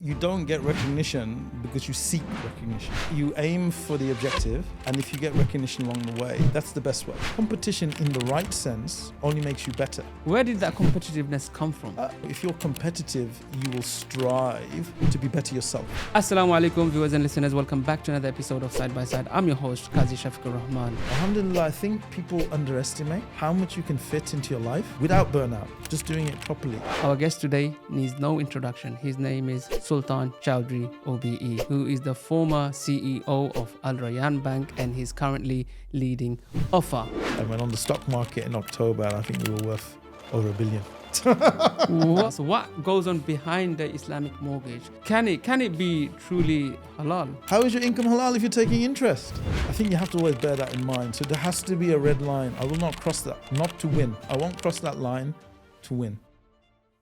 You don't get recognition because you seek recognition. You aim for the objective, and if you get recognition along the way, that's the best way. Competition in the right sense only makes you better. Where did that competitiveness come from? If you're competitive, you will strive to be better yourself. Assalamu alaikum, viewers and listeners. Welcome back to another episode of Side by Side. I'm your host, Kazi Shafiqur Rahman. Alhamdulillah, I think people underestimate how much you can fit into your life without burnout, just doing it properly. Our guest today needs no introduction. His name is Sultan Choudhury OBE, who is the former CEO of Rayan Bank, and he's currently leading O.B.E. I went on the stock market in October, and I think we were worth over $1 billion. So what goes on behind the Islamic mortgage? Can it be truly halal? How is your income halal if you're taking interest? I think you have to always bear that in mind. So there has to be a red line. I will not cross that, not to win. I won't cross that line to win.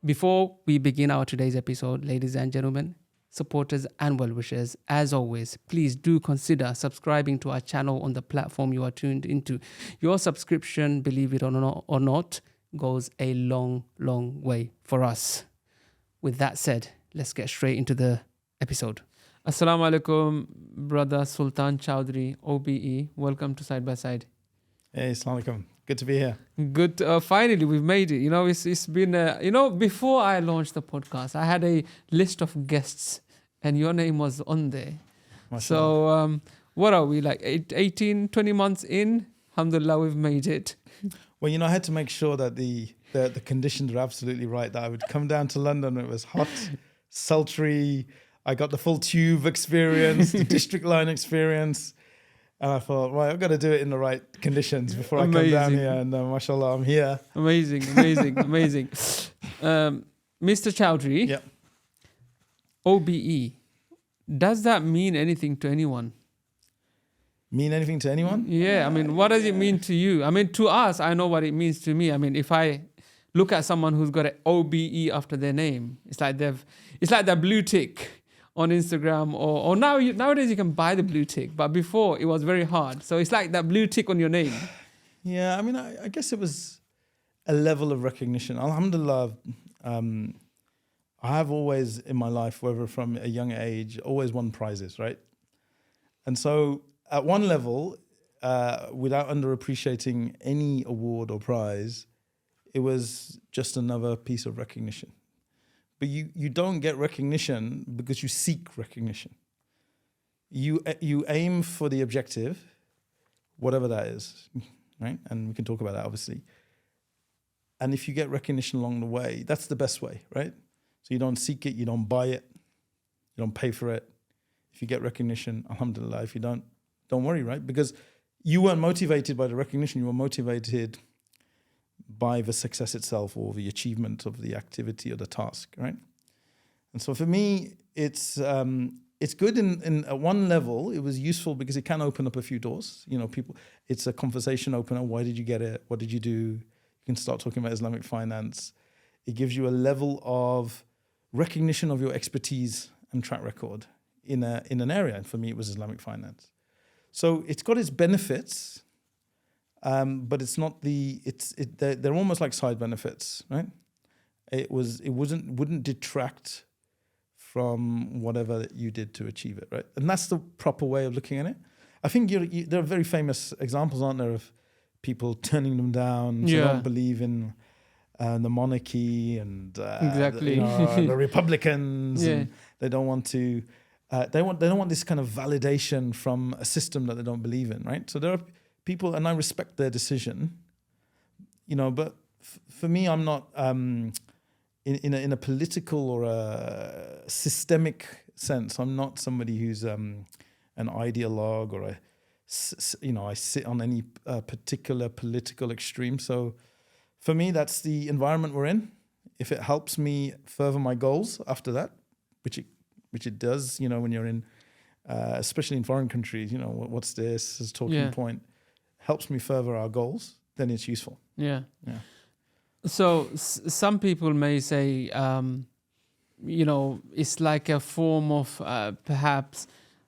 Before we begin our today's episode, ladies and gentlemen, supporters and well-wishers, as always, please do consider subscribing to our channel on the platform you are tuned into. Your subscription, believe it or not, goes a long, long way for us. With that said, let's get straight into the episode. Assalamu alaikum, brother Sultan Choudhury OBE. Welcome to Side by Side. Hey, assalamu alaikum. Good to be here. Good. Finally, we've made it. It's been, before I launched the podcast, I had a list of guests and your name was on there. Mashallah. So what are we, like 18, 20 months in? Alhamdulillah, we've made it. Well, I had to make sure that the conditions were absolutely right, that I would come down to London. It was hot, sultry. I got the full tube experience, the district line experience. And I thought, right, I've got to do it in the right conditions before I come down here. And mashallah, I'm here. Amazing. Mr. Choudhury, Yep. OBE, does that mean anything to anyone? Mean anything to anyone? Yeah, I mean, what does it mean to you? I mean, to us, I know what it means to me. I mean, if I look at someone who's got an OBE after their name, it's like that blue tick on Instagram, or nowadays you can buy the blue tick, but before it was very hard. So it's like that blue tick on your name. Yeah, I mean, I guess it was a level of recognition. Alhamdulillah, I have always in my life, whether from a young age, always won prizes, right? And so at one level, without underappreciating any award or prize, it was just another piece of recognition. But you don't get recognition because you seek recognition. You aim for the objective, whatever that is, right? And we can talk about that, obviously. And if you get recognition along the way, that's the best way, right? So you don't seek it, you don't buy it, you don't pay for it. If you get recognition, alhamdulillah. If you don't worry, right? Because you weren't motivated by the recognition, you were motivated by the success itself or the achievement of the activity or the task, right? And so for me, it's good in at one level. It was useful because it can open up a few doors. People. It's a conversation opener. Why did you get it? What did you do? You can start talking about Islamic finance. It gives you a level of recognition of your expertise and track record in an area. And for me, it was Islamic finance. So it's got its benefits. But it's not they're almost like side benefits, right? It wouldn't detract from whatever you did to achieve it, right? And that's the proper way of looking at it. I think there are very famous examples, aren't there, of people turning them down, so don't believe in the monarchy and exactly the Republicans, and they don't want to. They don't want this kind of validation from a system that they don't believe in, right? So there are people, and I respect their decision, but for me, I'm not in a political or a systemic sense. I'm not somebody who's an ideologue or I sit on any particular political extreme. So for me, that's the environment we're in. If it helps me further my goals after that, which it does, when you're in, especially in foreign countries, what's this as talking point. Helps me further our goals, then it's useful. Yeah. So some people may say, it's like a form of perhaps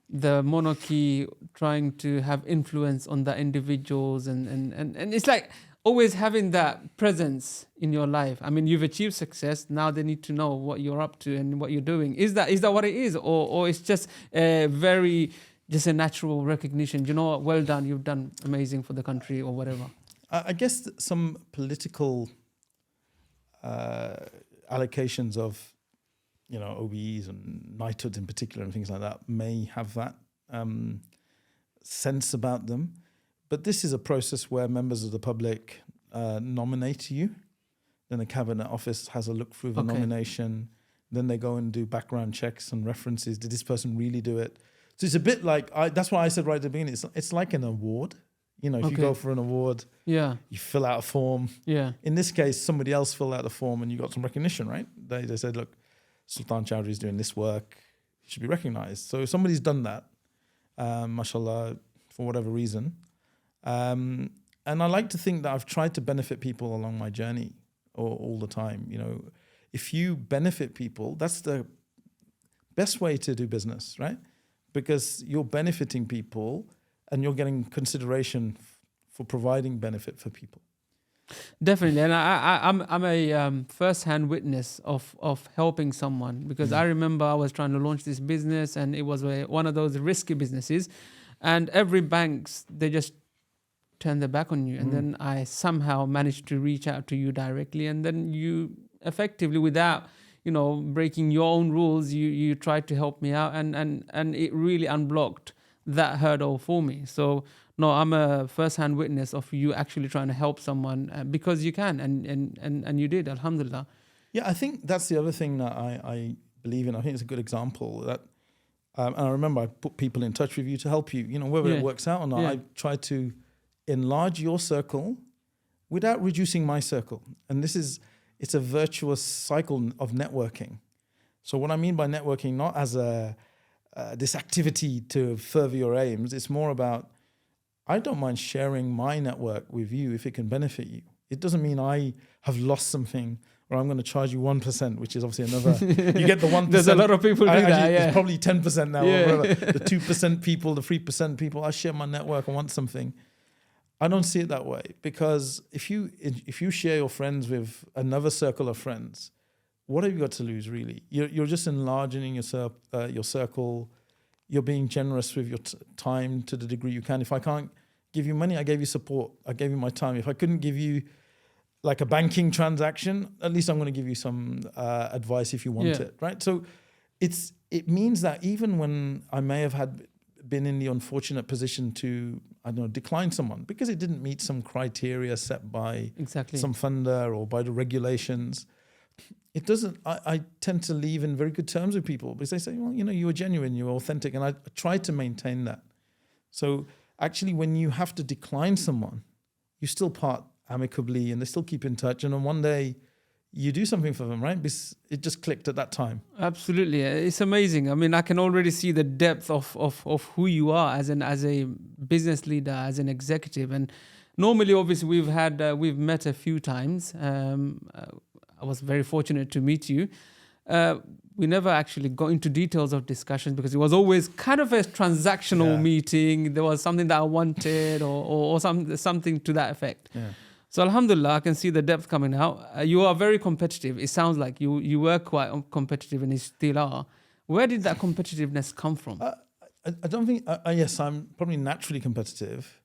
the monarchy trying to have influence on the individuals, and it's like always having that presence in your life. I mean, you've achieved success. Now they need to know what you're up to and what you're doing. Is that what it is, or it's just just a natural recognition? You know what? Well done. You've done amazing for the country, or whatever. I guess some political allocations of, OBEs and knighthoods in particular and things like that may have that sense about them. But this is a process where members of the public nominate you. Then the Cabinet Office has a look through the nomination. Then they go and do background checks and references. Did this person really do it? So it's a bit like, that's why I said right at the beginning, it's like an award. If you go for an award, you fill out a form. Yeah. In this case, somebody else filled out the form and you got some recognition, right? They said, look, Sultan Choudhury is doing this work. He should be recognized. So somebody's done that, mashallah, for whatever reason. And I like to think that I've tried to benefit people along my journey all the time. If you benefit people, that's the best way to do business, right? Because you're benefiting people and you're getting consideration for providing benefit for people. Definitely, and I'm a first-hand witness of helping someone, because I remember I was trying to launch this business and it was one of those risky businesses, and every banks, they just turn their back on you, and then I somehow managed to reach out to you directly, and then you effectively, without breaking your own rules, you tried to help me out, and it really unblocked that hurdle for me. So no, I'm a first-hand witness of you actually trying to help someone because you can, and you did, alhamdulillah. Yeah, I think that's the other thing that I believe in. I think it's a good example that, and I remember I put people in touch with you to help you, whether it works out or not. I try to enlarge your circle without reducing my circle. And it's a virtuous cycle of networking. So what I mean by networking, not as this activity to further your aims, it's more about, I don't mind sharing my network with you if it can benefit you. It doesn't mean I have lost something or I'm going to charge you 1%, which is obviously another, you get the 1%. There's a lot of people do that, It's probably 10% now, or whatever. The 2% people, the 3% people, I share my network, I want something. I don't see it that way, because if you share your friends with another circle of friends, what have you got to lose, really? You're just enlarging your circle. You're being generous with your time to the degree you can. If I can't give you money, I gave you support. I gave you my time. If I couldn't give you like a banking transaction, at least I'm going to give you some advice if you want it, right? So it means that even when I may have been in the unfortunate position to, decline someone because it didn't meet some criteria set by some funder or by the regulations, it doesn't, I tend to leave in very good terms with people because they say, well, you were genuine, you were authentic, and I try to maintain that. So actually, when you have to decline someone, you still part amicably and they still keep in touch, and then one day you do something for them, right? Because it just clicked at that time. Absolutely. It's amazing. I mean, I can already see the depth of who you are as a business leader, as an executive. And normally, obviously, we've met a few times. I was very fortunate to meet you. We never actually got into details of discussions because it was always kind of a transactional meeting. There was something that I wanted or something to that effect. Yeah. So alhamdulillah, I can see the depth coming out. You are very competitive. It sounds like you were quite competitive and you still are. Where did that competitiveness come from? I don't think, yes, I'm probably naturally competitive.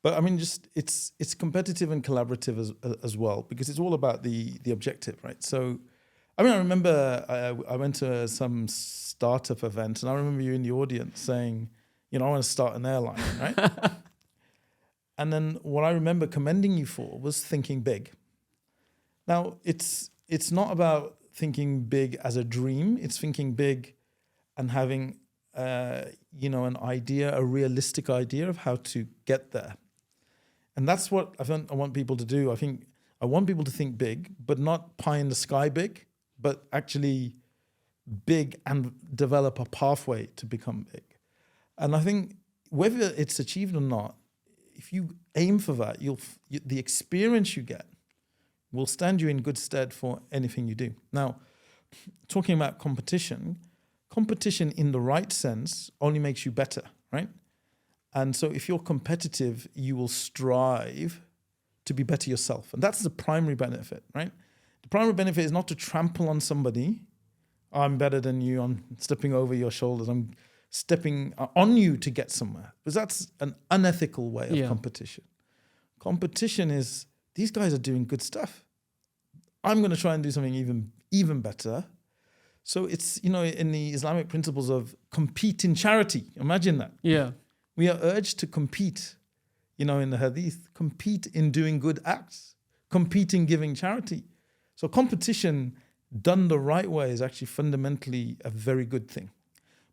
But I mean, just it's competitive and collaborative as well, because it's all about the objective, right? So, I mean, I remember I went to some startup event and I remember you in the audience saying, I want to start an airline, right? And then what I remember commending you for was thinking big. Now, it's not about thinking big as a dream. It's thinking big and having, an idea, a realistic idea of how to get there. And that's what I want people to do. I think I want people to think big, but not pie in the sky big, but actually big and develop a pathway to become big. And I think whether it's achieved or not, if you aim for that, the experience you get will stand you in good stead for anything you do. Now, talking about competition in the right sense only makes you better, right? And so if you're competitive, you will strive to to be better yourself. And that's the primary benefit, right? The primary benefit is not to trample on somebody. I'm better than you. I'm stepping over your shoulders. I'm stepping on you to get somewhere. Because that's an unethical way of competition. Competition is, these guys are doing good stuff. I'm going to try and do something even better. So it's, in the Islamic principles of compete in charity. Imagine that. Yeah. We are urged to compete, in the hadith, compete in doing good acts, compete in giving charity. So competition done the right way is actually fundamentally a very good thing.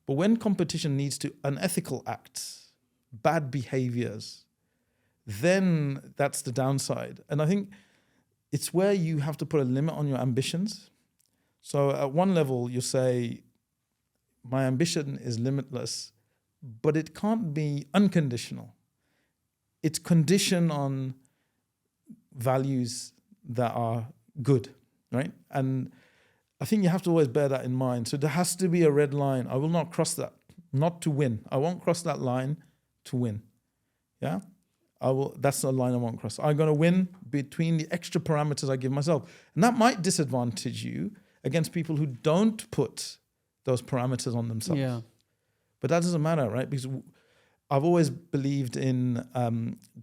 But when competition leads to unethical acts, bad behaviors, then that's the downside. And I think it's where you have to put a limit on your ambitions. So at one level, you say, my ambition is limitless, but it can't be unconditional. It's conditioned on values that are good, right? And I think you have to always bear that in mind. So there has to be a red line. I will not cross that, not to win. I won't cross that line to win. Yeah? That's a line I won't cross. I'm going to win between the extra parameters I give myself. And that might disadvantage you against people who don't put those parameters on themselves. Yeah. But that doesn't matter, right? Because I've always believed in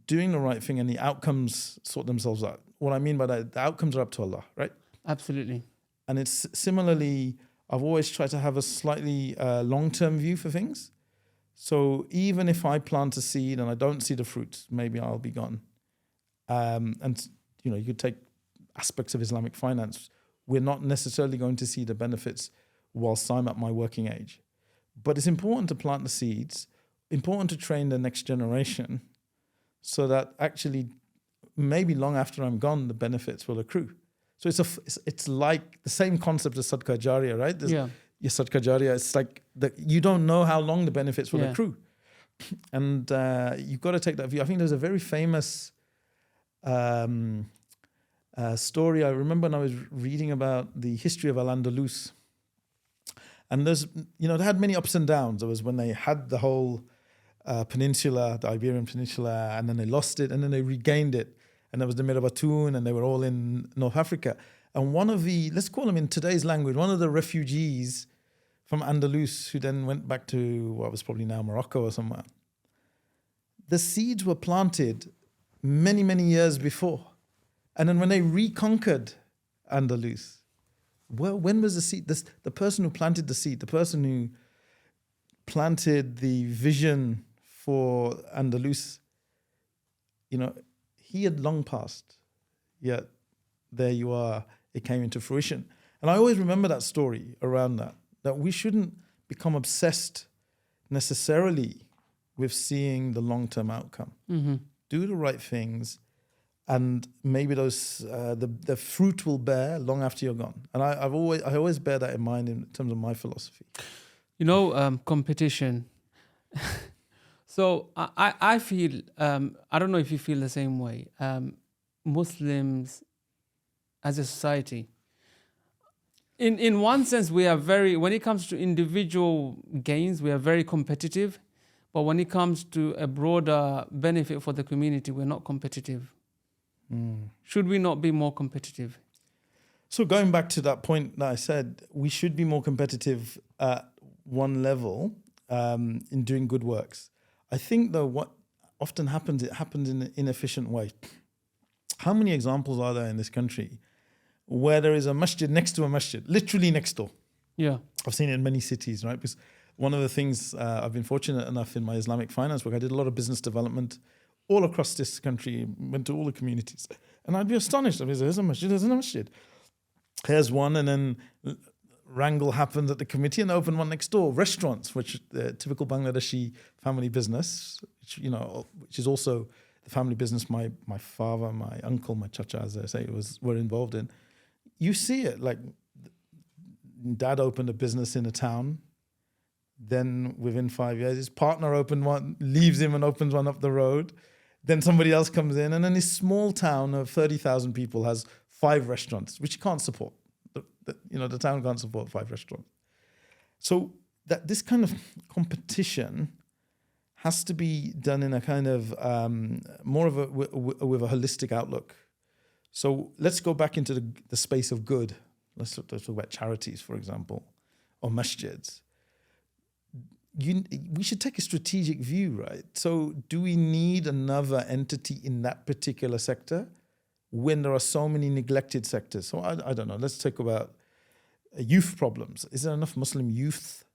doing the right thing and the outcomes sort themselves out. What I mean by that, the outcomes are up to Allah, right? Absolutely. And it's similarly, I've always tried to have a slightly long-term view for things. So even if I plant a seed and I don't see the fruit, maybe I'll be gone. And, you could take aspects of Islamic finance. We're not necessarily going to see the benefits whilst I'm at my working age. But it's important to plant the seeds, important to train the next generation so that actually maybe long after I'm gone, the benefits will accrue. So it's like the same concept as Sadaqah Jariyah, right? Your Sadaqah Jariyah, it's like you don't know how long the benefits will accrue. And you've got to take that view. I think there's a very famous story. I remember when I was reading about the history of Al-Andalus. And there's, they had many ups and downs. There was when they had the whole peninsula, the Iberian Peninsula, and then they lost it, and then they regained it. And there was the Mirabatun, and they were all in North Africa. And one of the, let's call them in today's language, one of the refugees from Andalus who then went back to what was probably now Morocco or somewhere. The seeds were planted many, many years before. And then when they reconquered Andalus, well, when was the seed? The person who planted the seed, the person who planted the vision for Andalus, he had long passed. Yet there you are, it came into fruition. And I always remember that story around that we shouldn't become obsessed necessarily with seeing the long-term outcome. Mm-hmm. Do the right things, and maybe those the fruit will bear long after you're gone. And I always bear that in mind in terms of my philosophy. Competition. So I feel, I don't know if you feel the same way. Muslims as a society, in one sense, we are when it comes to individual gains, we are very competitive. But when it comes to a broader benefit for the community, we're not competitive. Should we not be more competitive? So going back to that point that I said, we should be more competitive at one level in doing good works. I think, though, what often happens, it happens in an inefficient way. How many examples are there in this country where there is a masjid next to a masjid, literally next door? Yeah. I've seen it in many cities, right? Because one of the things I've been fortunate enough in my Islamic finance work, I did a lot of business development all across this country, went to all the communities. And I'd be astonished. I'd be saying, there's a masjid. Here's one, and then wrangle happened at the committee and opened one next door. Restaurants, which the typical Bangladeshi family business, which is also the family business my father, my uncle, my chacha, as I say, were involved in. You see it, like dad opened a business in a town. Then within 5 years, his partner opened one, leaves him and opens one up the road. Then somebody else comes in, and then this small town of 30,000 people has 5 restaurants, which you can't support. The town can't support 5 restaurants. So that this kind of competition has to be done in a kind of more of with a holistic outlook. So let's go back into the space of good. Let's talk about charities, for example, or masjids. We should take a strategic view, right? So do we need another entity in that particular sector when there are so many neglected sectors? So I don't know. Let's talk about youth problems. Is there enough Muslim youth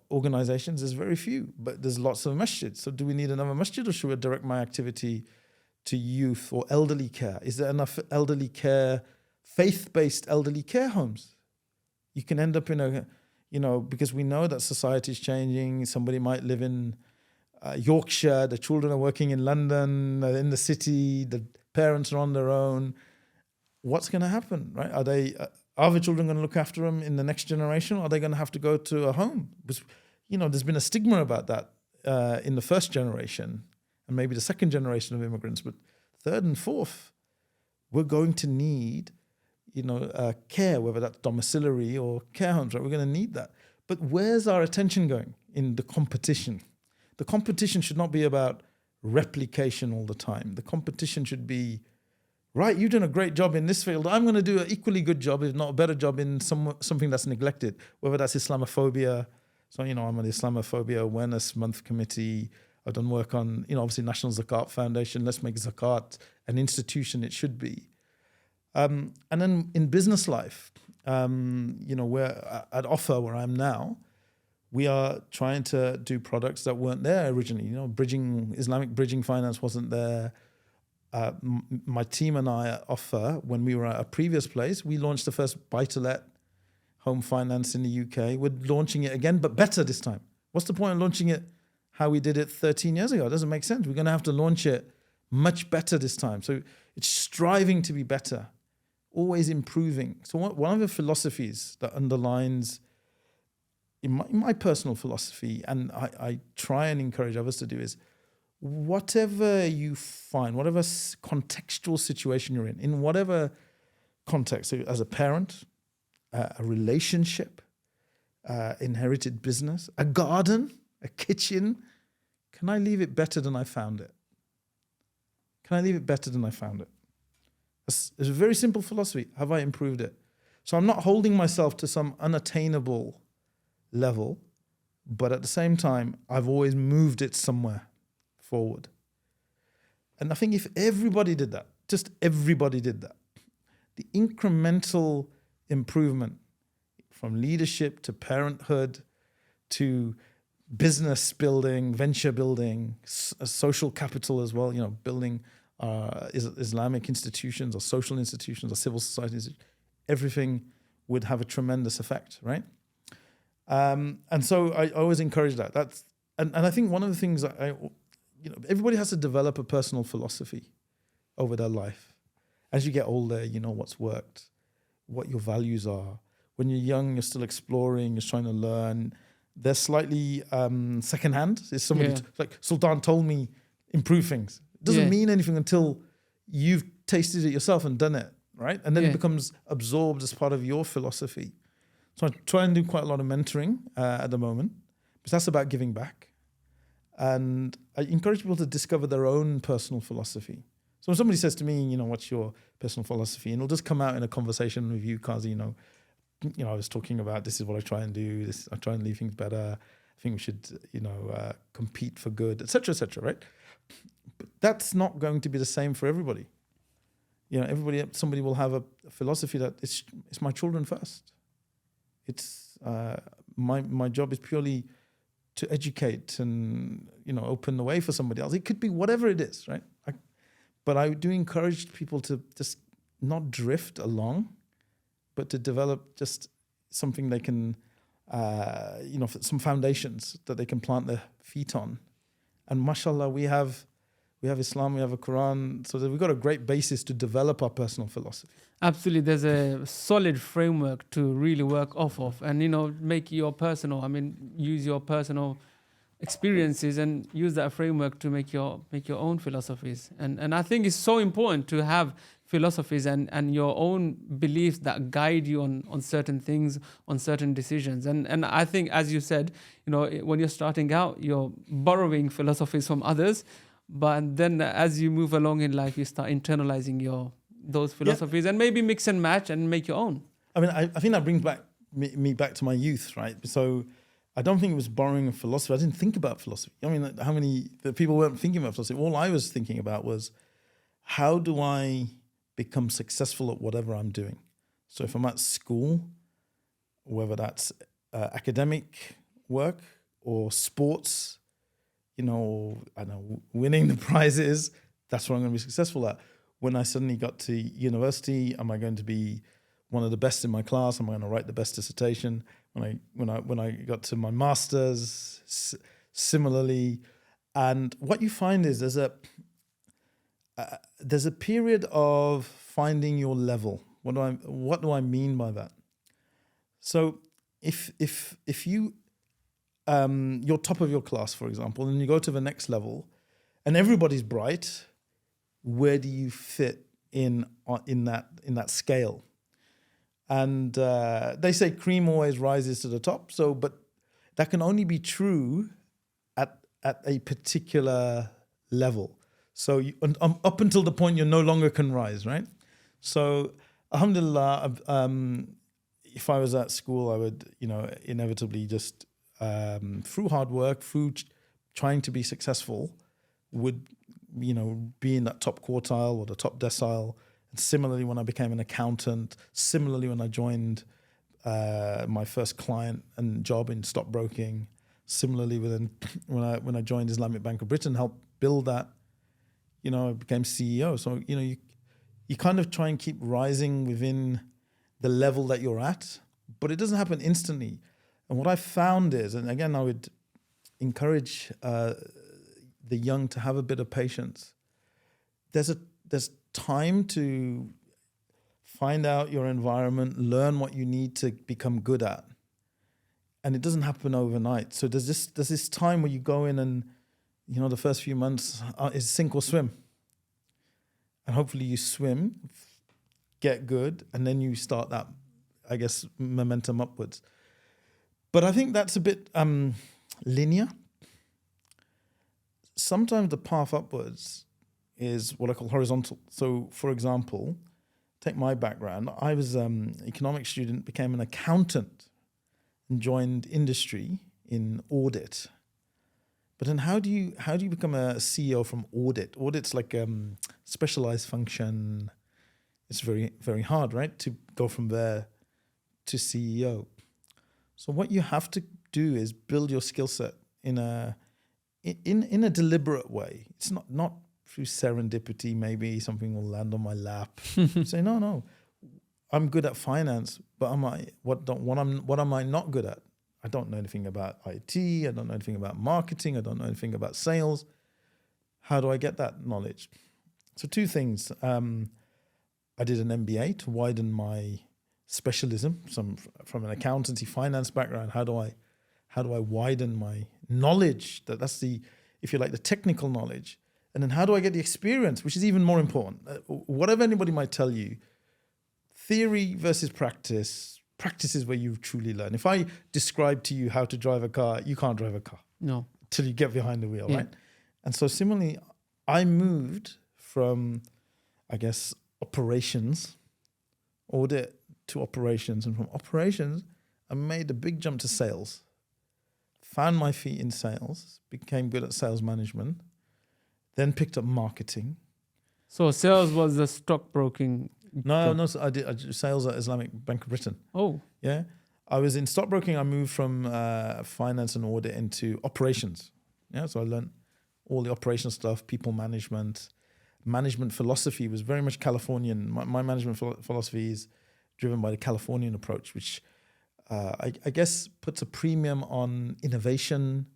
organizations? There's very few, but there's lots of masjids. So do we need another masjid, or should we direct my activity to youth or elderly care? Is there enough elderly care, faith-based elderly care homes? You can end up in a, because we know that society is changing. Somebody might live in Yorkshire, the children are working in London, in the city, the parents are on their own. What's going to happen, right? Are the children going to look after them in the next generation? Or are they going to have to go to a home? Because, there's been a stigma about that in the first generation and maybe the second generation of immigrants, but third and fourth, we're going to need, care, whether that's domiciliary or care homes, right? We're going to need that. But where's our attention going in the competition? The competition should not be about replication all the time. The competition should be, right, you're doing a great job in this field. I'm going to do an equally good job, if not a better job, in something that's neglected, whether that's Islamophobia. So, I'm on the Islamophobia Awareness Month Committee. I've done work on, obviously National Zakat Foundation. Let's make Zakat an institution it should be. And then in business life, where at Offer, where I am now, we are trying to do products that weren't there originally. Islamic bridging finance wasn't there. My team and I at Offer, when we were at a previous place, we launched the first buy-to-let home finance in the UK. We're launching it again, but better this time. What's the point of launching it how we did it 13 years ago? It doesn't make sense. We're going to have to launch it much better this time. So it's striving to be better, always improving. So one of the philosophies that underlines in my personal philosophy, and I try and encourage others to do, is whatever you find, whatever contextual situation you're in whatever context, so as a parent, a relationship, inherited business, a garden, a kitchen, can I leave it better than I found it? Can I leave it better than I found it? It's a very simple philosophy. Have I improved it? So I'm not holding myself to some unattainable level, but at the same time, I've always moved it somewhere forward. And I think if everybody did that, just everybody did that, the incremental improvement from leadership to parenthood to business building, venture building, social capital as well, building Islamic institutions or social institutions or civil society institutions, everything would have a tremendous effect, right? And so I always encourage that. And I think one of the things that everybody has to develop a personal philosophy over their life. As you get older, you know what's worked, what your values are. When you're young, you're still exploring, you're trying to learn. They're slightly secondhand. It's somebody like Sultan told me, improve things. It doesn't mean anything until you've tasted it yourself and done it, right? And then it becomes absorbed as part of your philosophy. So I try and do quite a lot of mentoring at the moment, but that's about giving back. And I encourage people to discover their own personal philosophy. So when somebody says to me, what's your personal philosophy? And it'll just come out in a conversation with you, Kazi, I was talking about this is what I try and do. I try and leave things better. I think we should, compete for good, et cetera, right? But that's not going to be the same for everybody. Somebody will have a philosophy that it's my children first. It's my job is purely to educate and open the way for somebody else. It could be whatever it is, right? But I do encourage people to just not drift along, but to develop just something they can, some foundations that they can plant their feet on. And mashallah, we have Islam, we have a Quran, so that we've got a great basis to develop our personal philosophy. Absolutely. There's a solid framework to really work off of and, make your personal, use your personal experiences and use that framework to make your own philosophies. And I think it's so important to have philosophies and your own beliefs that guide you on certain things, on certain decisions. And I think, as you said, when you're starting out, you're borrowing philosophies from others, but then as you move along in life, you start internalizing those philosophies and maybe mix and match and make your own. I mean, I think that brings me back to my youth, right? So I don't think it was borrowing a philosophy. I didn't think about philosophy. I mean, the people weren't thinking about philosophy. All I was thinking about was, how do I become successful at whatever I'm doing? So if I'm at school, whether that's academic work or sports, I know, winning the prizes, that's what I'm going to be successful at. When I suddenly got to university, am I going to be one of the best in my class? Am I going to write the best dissertation? When I got to my masters, similarly. And what you find is there's a period of finding your level. What do I mean by that? So if you you're top of your class, for example, and you go to the next level, and everybody's bright, where do you fit in that scale? And they say cream always rises to the top. So, but that can only be true at a particular level. So up until the point you no longer can rise, right? So, alhamdulillah, if I was at school, I would, inevitably just through hard work, through trying to be successful, would, be in that top quartile or the top decile. And similarly, when I became an accountant, similarly when I joined my first client and job in stockbroking, similarly when I joined Islamic Bank of Britain, helped build that, I became CEO. So, you kind of try and keep rising within the level that you're at, but it doesn't happen instantly. And what I found is, and again, I would encourage the young to have a bit of patience. There's time to find out your environment, learn what you need to become good at. And it doesn't happen overnight. So there's this time where you go in and, the first few months is sink or swim. And hopefully you swim, get good, and then you start that, I guess, momentum upwards. But I think that's a bit linear. Sometimes the path upwards is what I call horizontal. So, for example, take my background. I was an economics student, became an accountant, and joined industry in audit. But then how do you become a CEO from audit? Audit's like specialized function. It's very, very hard, right, to go from there to CEO. So what you have to do is build your skill set in a deliberate way. It's not through serendipity. Maybe something will land on my lap. Say no, I'm good at finance, but what am I not good at? I don't know anything about IT. I don't know anything about marketing. I don't know anything about sales. How do I get that knowledge? So two things. I did an MBA to widen my specialism. From an accountancy finance background, how do I widen my knowledge? That's the, if you like, the technical knowledge. And then how do I get the experience, which is even more important? Whatever anybody might tell you, theory versus practice. Practice is where you truly learn. If I describe to you how to drive a car, you can't drive a car. No. Till you get behind the wheel, right? And so similarly, I moved from, I guess, operations, audit to operations. And from operations, I made a big jump to sales. Found my feet in sales, became good at sales management, then picked up marketing. So sales was the stockbroking. No. So I did sales at Islamic Bank of Britain. Oh, yeah. I was in stockbroking. I moved from finance and audit into operations. Yeah, so I learned all the operational stuff, people management. Management philosophy was very much Californian. My management philosophy is driven by the Californian approach, which I guess puts a premium on innovation,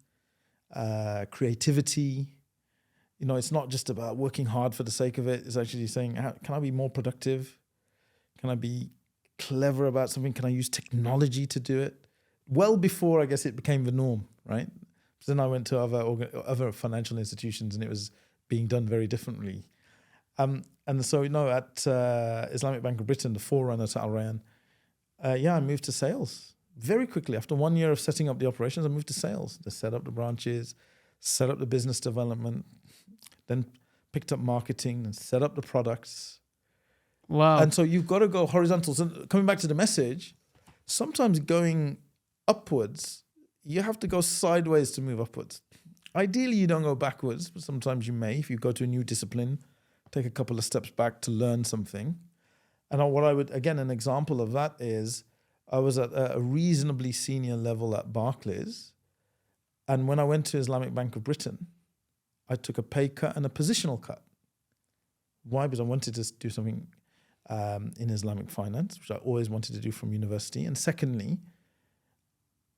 creativity. It's not just about working hard for the sake of it. It's actually saying, can I be more productive? Can I be clever about something? Can I use technology to do it? Well before, I guess, it became the norm, right? So then I went to other financial institutions and it was being done very differently. And so, at Islamic Bank of Britain, the forerunner to Al Rayan, I moved to sales very quickly. After 1 year of setting up the operations, I moved to sales. They set up the branches, set up the business development, then picked up marketing and set up the products. Wow. And so you've got to go horizontal. So coming back to the message, sometimes going upwards, you have to go sideways to move upwards. Ideally, you don't go backwards, but sometimes you may. If you go to a new discipline, take a couple of steps back to learn something. And what I would, again, an example of that is I was at a reasonably senior level at Barclays. And when I went to Islamic Bank of Britain, I took a pay cut and a positional cut. Why? Because I wanted to do something in Islamic finance, which I always wanted to do from university. And secondly,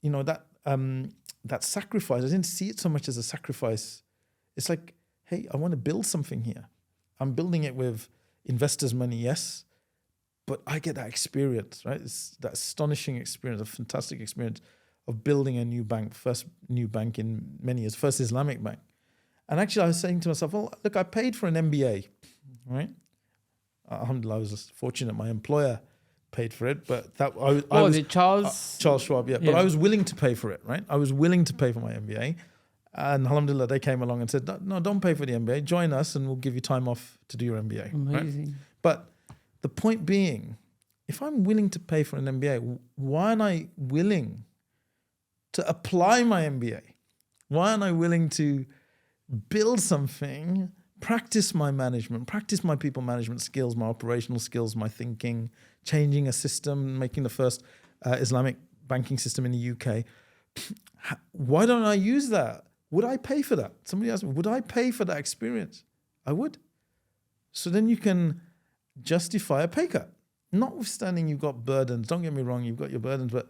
that sacrifice, I didn't see it so much as a sacrifice. It's like, hey, I want to build something here. I'm building it with investors' money, yes, but I get that experience, right? It's that astonishing experience, a fantastic experience of building a new bank, first new bank in many years, first Islamic bank. And actually I was saying to myself, well, look, I paid for an MBA, right? Alhamdulillah, I was fortunate my employer paid for it, but that I was Charles Schwab, yeah. But I was willing to pay for it, right? I was willing to pay for my MBA. And alhamdulillah, they came along and said, no, don't pay for the MBA. Join us and we'll give you time off to do your MBA. Amazing. Right? But the point being, if I'm willing to pay for an MBA, why aren't I willing to apply my MBA? Why aren't I willing to build something, practice my management, practice my people management skills, my operational skills, my thinking, changing a system, making the first Islamic banking system in the UK. Why don't I use that? Would I pay for that? Somebody asked me, would I pay for that experience? I would. So then you can justify a pay cut. Notwithstanding you've got burdens. Don't get me wrong, you've got your burdens, but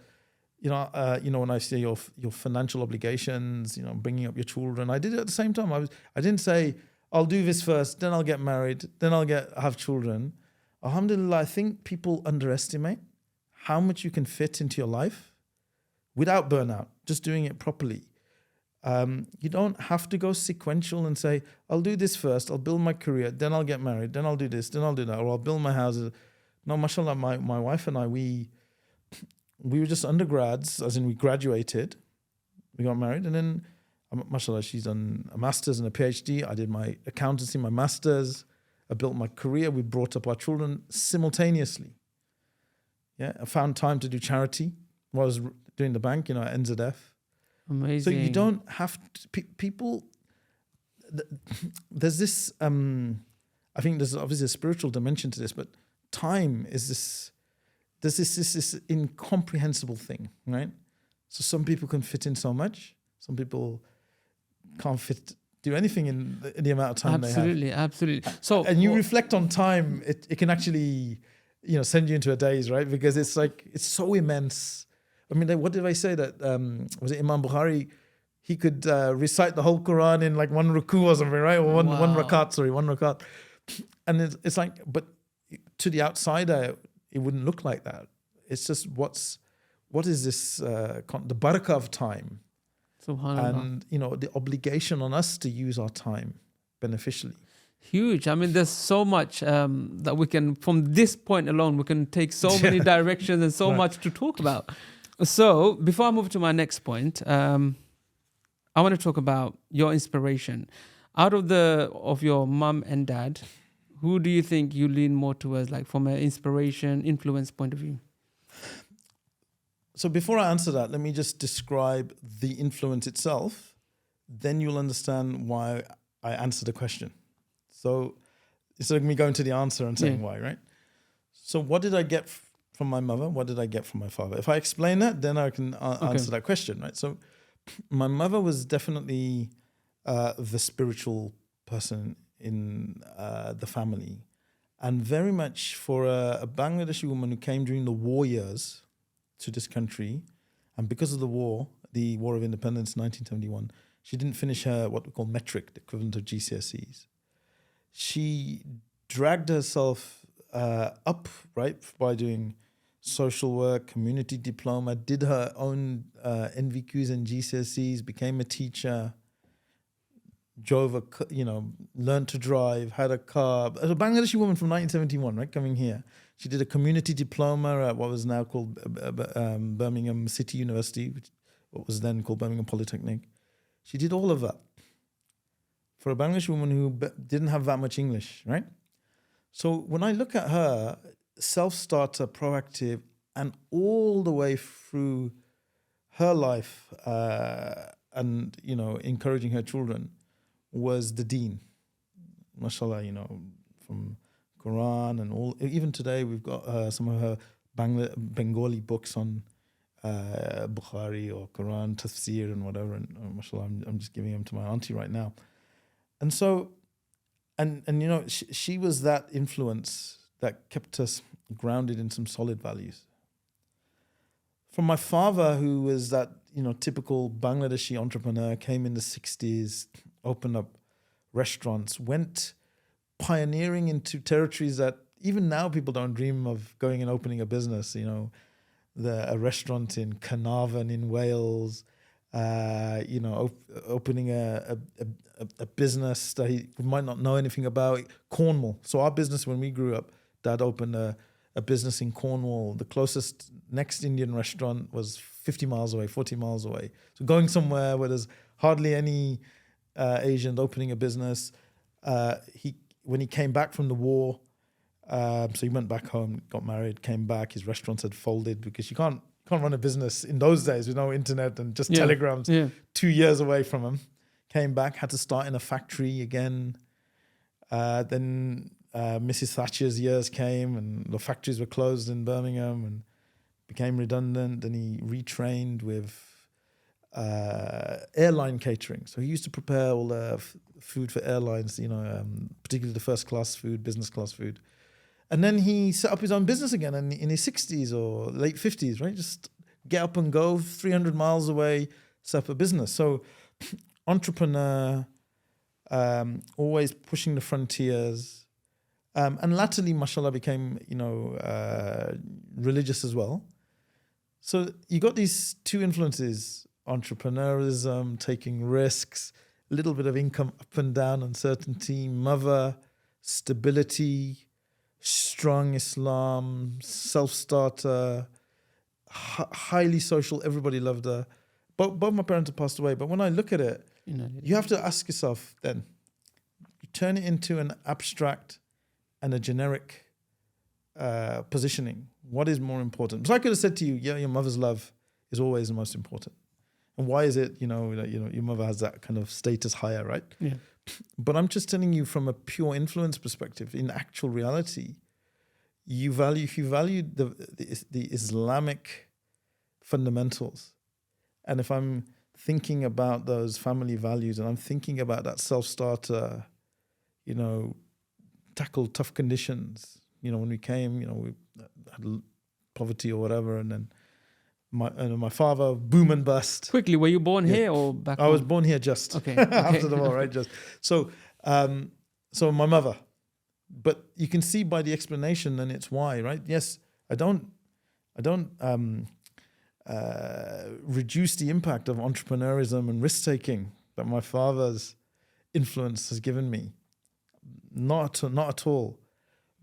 when I say your financial obligations, bringing up your children, I did it at the same time. I didn't say I'll do this first, then I'll get married, then I'll have children. Alhamdulillah, I think people underestimate how much you can fit into your life without burnout, just doing it properly. You don't have to go sequential and say, I'll do this first, I'll build my career, then I'll get married, then I'll do this, then I'll do that, or I'll build my houses. No, mashallah, my wife and I, we were just undergrads, as in we graduated, we got married, and then, mashallah, she's done a master's and a PhD. I did my accountancy, my master's. I built my career. We brought up our children simultaneously. Yeah, I found time to do charity while I was doing the bank, at NZF. Amazing. So you don't have to, people, there's this, I think there's obviously a spiritual dimension to this, but time is there's this incomprehensible thing, right? So some people can fit in so much, some people can't do anything in the amount of time they have. Absolutely. So, and you reflect on time, it can actually, send you into a daze, right? Because it's like, it's so immense. I mean, what did I say that, was it Imam Bukhari? He could recite the whole Quran in like one ruku or something, right? Or one rakat. And it's like, but to the outsider, it wouldn't look like that. It's just what is this, the barakah of time? Subhanallah. And, the obligation on us to use our time beneficially. Huge. I mean, there's so much that we can, from this point alone, we can take so many directions and so much to talk about. So before I move to my next point, I want to talk about your inspiration. Out of your mum and dad, who do you think you lean more towards, like from an inspiration, influence point of view? So before I answer that, let me just describe the influence itself. Then you'll understand why I answer the question. So instead of me going to the answer and saying why, right? So what did I get from my mother? What did I get from my father? If I explain that, then I can answer that question, right? So my mother was definitely the spiritual person in the family. And very much for a Bangladeshi woman who came during the war years to this country, and because of the War of Independence, 1971, she didn't finish her what we call metric, the equivalent of GCSEs. She dragged herself up, right, by doing social work, community diploma, did her own NVQs and GCSEs, became a teacher, learned to drive, had a car. A Bangladeshi woman from 1971, right, coming here. She did a community diploma at what was now called Birmingham City University, which what was then called Birmingham Polytechnic. She did all of that for a Bangladeshi woman who didn't have that much English, right? So when I look at her, self-starter, proactive, and all the way through her life and, encouraging her children was the deen. MashaAllah, from Quran and all. Even today, we've got some of her Bengali books on Bukhari or Quran, tafsir and whatever. And MashaAllah, I'm just giving them to my auntie right now. And so, she was that influence that kept us grounded in some solid values. From my father, who was that, typical Bangladeshi entrepreneur, came in the 60s, opened up restaurants, went pioneering into territories that even now people don't dream of going and opening a business, a restaurant in Carnarvon in Wales, opening a business that he might not know anything about, Cornwall. So our business, when we grew up, Dad opened a business in Cornwall. The closest next Indian restaurant was 50 miles away, 40 miles away. So going somewhere where there's hardly any Asians, opening a business. When he came back from the war, so he went back home, got married, came back. His restaurants had folded because you can't run a business in those days with no internet and just telegrams. 2 years away from him. Came back, had to start in a factory again. Then Mrs. Thatcher's years came and the factories were closed in Birmingham and became redundant. And he retrained with airline catering. So he used to prepare all the food for airlines, particularly the first class food, business class food. And then he set up his own business again in his 60s or late 50s, right? Just get up and go 300 miles away, set up a business. So entrepreneur, always pushing the frontiers. And latterly, mashallah, became, religious as well. So you got these two influences, entrepreneurism, taking risks, a little bit of income up and down, uncertainty, mother, stability, strong Islam, self-starter, highly social. Everybody loved her. Both my parents have passed away. But when I look at it, you have to ask yourself then, you turn it into an abstract and a generic positioning. What is more important? So I could have said to you, your mother's love is always the most important. And why is it, your mother has that kind of status higher, right? Yeah. But I'm just telling you from a pure influence perspective, in actual reality, if you value the Islamic fundamentals, and if I'm thinking about those family values and I'm thinking about that self-starter, tackle tough conditions, when we came, we had poverty or whatever, and then my father, boom and bust. Quickly, were you born here or back home? I was born here just after the war, right? Just so my mother. But you can see by the explanation, and it's why, right? Yes, I don't reduce the impact of entrepreneurism and risk taking that my father's influence has given me. Not at all.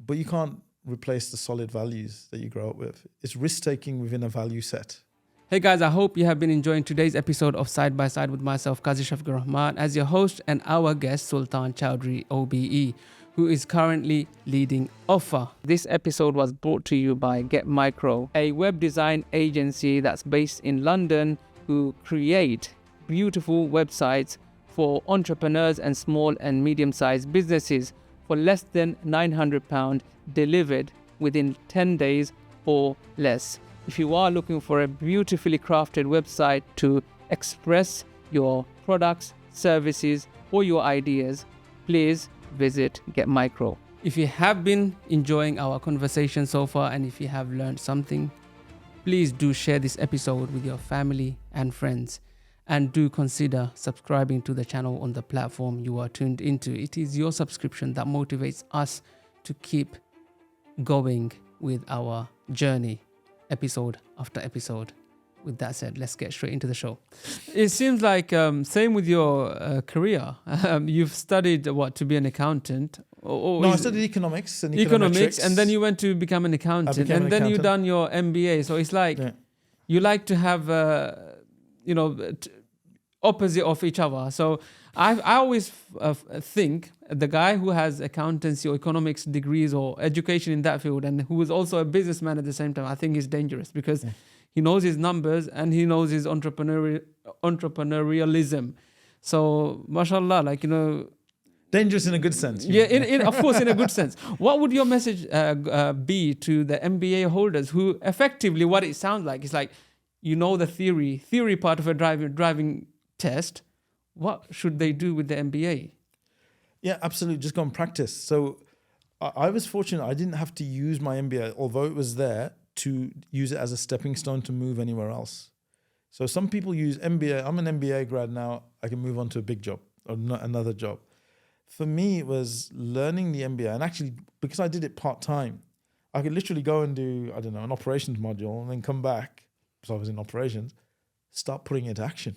But you can't replace the solid values that you grow up with. It's risk taking within a value set. Hey guys, I hope you have been enjoying today's episode of Side by Side with myself, Kazi Shafiqur Rahman, as your host, and our guest, Sultan Choudhury OBE, who is currently leading Offer. This episode was brought to you by Get Micro, a web design agency that's based in London who create beautiful websites for entrepreneurs and small and medium-sized businesses for less than £900, delivered within 10 days or less. If you are looking for a beautifully crafted website to express your products, services, or your ideas, please visit Get Micro. If you have been enjoying our conversation so far, and if you have learned something, please do share this episode with your family and friends. And do consider subscribing to the channel on the platform you are tuned into. It is your subscription that motivates us to keep going with our journey, episode after episode. with that said, let's get straight into the show. It seems like same with your career. You've studied to be an accountant. No, I studied economics and economics, and then you went to become an accountant, and then you done your MBA. So it's like you like to have, opposite of each other. So I always think the guy who has accountancy or economics degrees or education in that field and who is also a businessman at the same time, I think he's dangerous because he knows his numbers and he knows his entrepreneurialism. So, mashallah, dangerous in a good sense. Yeah, of course, in a good sense. What would your message be to the MBA holders who effectively, what it sounds like, is like, the theory part of a driving test. What should they do with the MBA? Yeah, absolutely. Just go and practice. So I was fortunate. I didn't have to use my MBA, although it was there, to use it as a stepping stone to move anywhere else. So some people use MBA. I'm an MBA grad now. I can move on to a big job or another job. For me, it was learning the MBA. And actually, because I did it part-time, I could literally go and do, an operations module and then come back, because I was in operations, start putting it into action.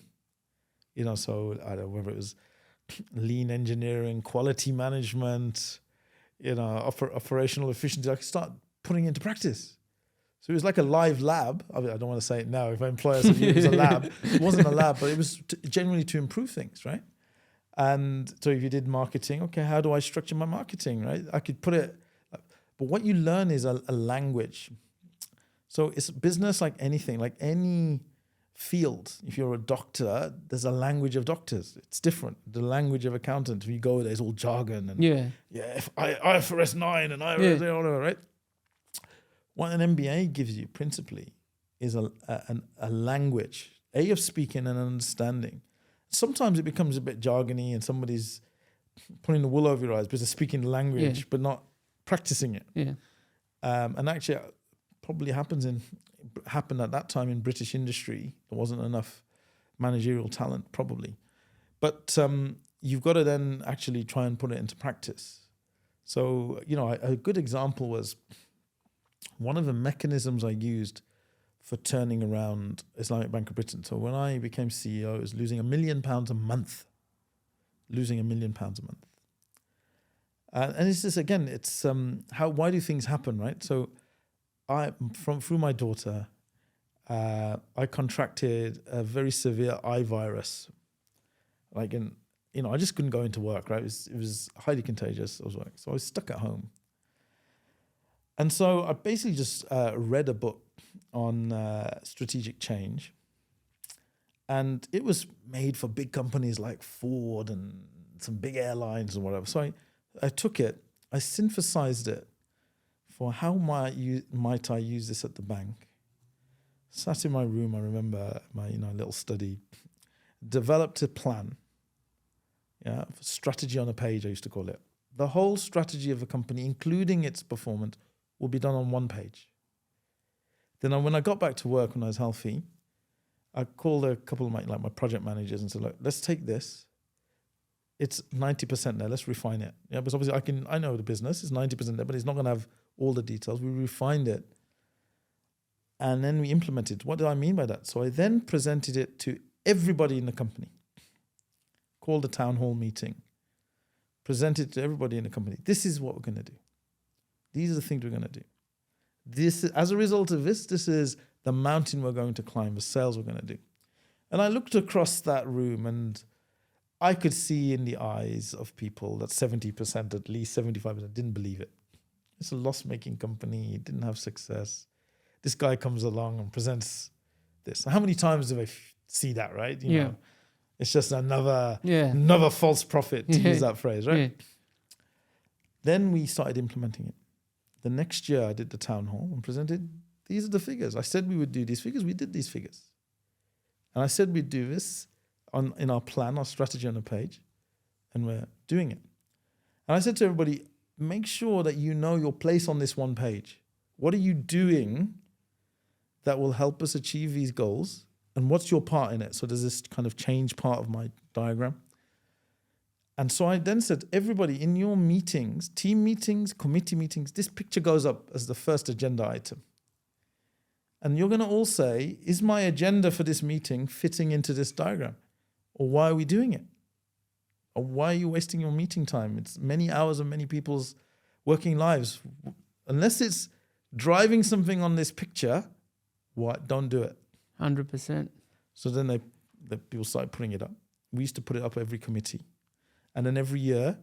So I don't know whether it was lean engineering, quality management, operational efficiency. I could start putting it into practice. So it was like a live lab. I don't want to say it now. If my employer said it was a lab, it wasn't a lab, but it was genuinely to improve things, right? And so if you did marketing, okay, how do I structure my marketing, right? I could put it, but what you learn is a language. So it's business like anything, like any field. If you're a doctor, there's a language of doctors. It's different. The language of accountant, if you go, there's all jargon and IFRS 9 and IFRS, right? What an MBA gives you principally is a language, of speaking and understanding. Sometimes it becomes a bit jargony and somebody's putting the wool over your eyes because they're speaking the language but not practicing it. Yeah. And actually, probably happened at that time in British industry. There wasn't enough managerial talent, probably. But you've got to then actually try and put it into practice. So, a good example was one of the mechanisms I used for turning around Islamic Bank of Britain. So when I became CEO, I was losing £1 million a month. And it's just, again, it's why do things happen, right? So through my daughter, I contracted a very severe eye virus. I just couldn't go into work, right? It was highly contagious. So I was stuck at home. And so I basically just read a book on strategic change. And it was made for big companies like Ford and some big airlines and whatever. So I took it, I synthesized it for how might I use this at the bank. Sat in my room, I remember my little study, developed a plan, strategy on a page, I used to call it. The whole strategy of a company, including its performance, will be done on one page. Then when I got back to work when I was healthy, I called a couple of my project managers and said, look, let's take this. It's 90% there. Let's refine it. Yeah, because obviously I know the business is 90% there, but it's not going to have all the details. We refined it. And then we implemented. What do I mean by that? So I then presented it to everybody in the company. Called a town hall meeting. Presented to everybody in the company. This is what we're going to do. These are the things we're going to do. This, as a result of this is the mountain we're going to climb, the sales we're going to do. And I looked across that room and I could see in the eyes of people that 70%, at least 75%, didn't believe it. It's a loss-making company. It didn't have success. This guy comes along and presents this. How many times do I see that, right? You know, it's just another false prophet, to use that phrase, right? Yeah. Then we started implementing it. The next year I did the town hall and presented, these are the figures. I said we would do these figures. We did these figures. And I said we'd do this in our plan, our strategy on the page, and we're doing it. And I said to everybody, make sure that you know your place on this one page. What are you doing that will help us achieve these goals? And what's your part in it? So there's this kind of change part of my diagram. And so I then said, everybody in your meetings, team meetings, committee meetings, this picture goes up as the first agenda item. And you're going to all say, is my agenda for this meeting fitting into this diagram? Or why are we doing it? Or why are you wasting your meeting time? It's many hours of many people's working lives. Unless it's driving something on this picture, what? Don't do it. 100%. So then the people started putting it up. We used to put it up every committee. And then every year,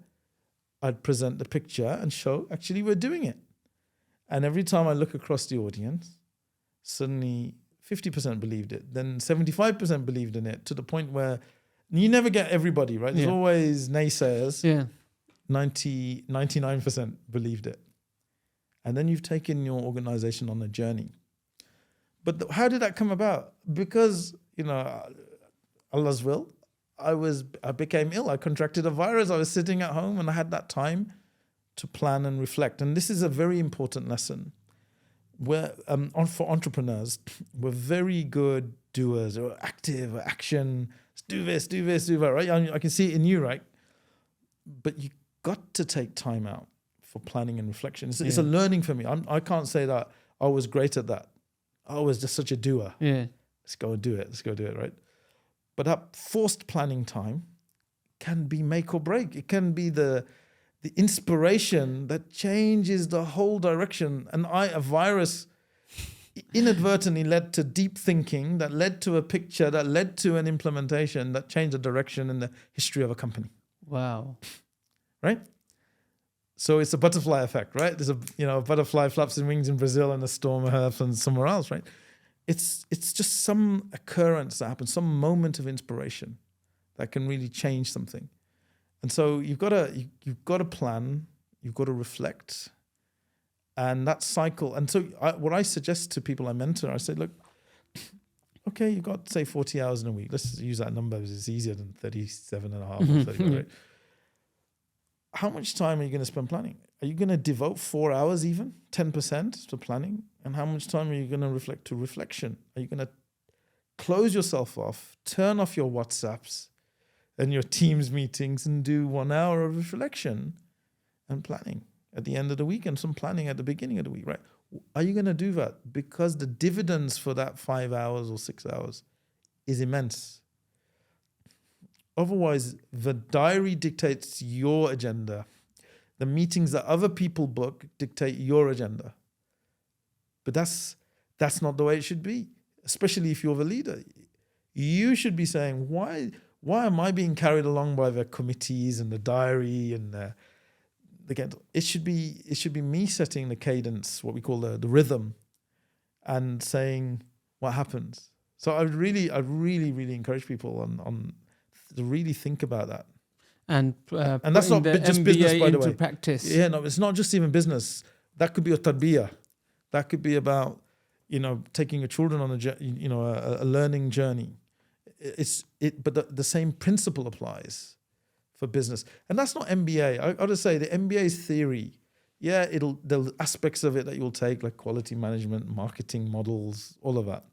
I'd present the picture and show, actually, we're doing it. And every time I look across the audience, suddenly 50% believed it. Then 75% believed in it, to the point where you never get everybody, right? There's always naysayers. Yeah. 99% believed it. And then you've taken your organization on a journey. But how did that come about? Because, Allah's will, I became ill. I contracted a virus. I was sitting at home and I had that time to plan and reflect. And this is a very important lesson. Where for entrepreneurs, we're very good doers, or active, or action. Let's do this, do that, right? I can see it in you, right? But you got to take time out for planning and reflection. It's a learning for me. I can't say that I was great at that. I was just such a doer. Yeah. Let's go do it, right? But that forced planning time can be make or break. It can be the inspiration that changes the whole direction. And a virus inadvertently led to deep thinking, that led to a picture, that led to an implementation that changed the direction in the history of a company. Wow. Right? So it's a butterfly effect, right? There's a butterfly flaps its wings in Brazil and a storm happens somewhere else, right? It's just some occurrence that happens, some moment of inspiration that can really change something. And so you've got to plan, you've got to reflect, and that cycle. And so what I suggest to people I mentor, I say, look, okay, you've got, say, 40 hours in a week. Let's use that number because it's easier than 37 and a half or 30, right? How much time are you going to spend planning? Are you going to devote 4 hours even, 10% to planning? And how much time are you going to reflect to reflection? Are you going to close yourself off, turn off your WhatsApps and your Teams meetings and do 1 hour of reflection and planning at the end of the week and some planning at the beginning of the week, right? Are you going to do that? Because the dividends for that 5 hours or 6 hours is immense. Otherwise, the diary dictates your agenda. The meetings that other people book dictate your agenda. But that's not the way it should be, especially if you're the leader. You should be saying, why am I being carried along by the committees and the diary and it should be me setting the cadence, what we call the rhythm, and saying what happens. So I really encourage people on to really think about that. And that's not just business, by the way. Practice. Yeah, no, it's not just even business. That could be a tarbiyah. That could be about, taking your children on a learning journey. But the same principle applies for business. And that's not MBA. I got to say, the MBA is theory. Yeah, the aspects of it that you'll take, like quality management, marketing models, all of that.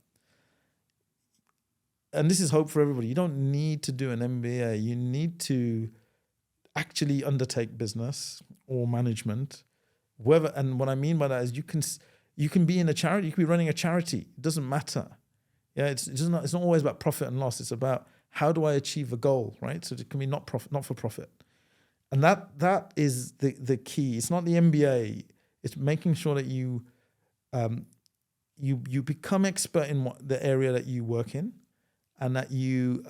And this is hope for everybody. You don't need to do an MBA. You need to actually undertake business or management. And what I mean by that is you can be in a charity. You can be running a charity. It doesn't matter. Yeah, it's not always about profit and loss. It's about how do I achieve a goal, right? So it can be not for profit. And that is the key. It's not the MBA. It's making sure that you become expert in the area that you work in, and that you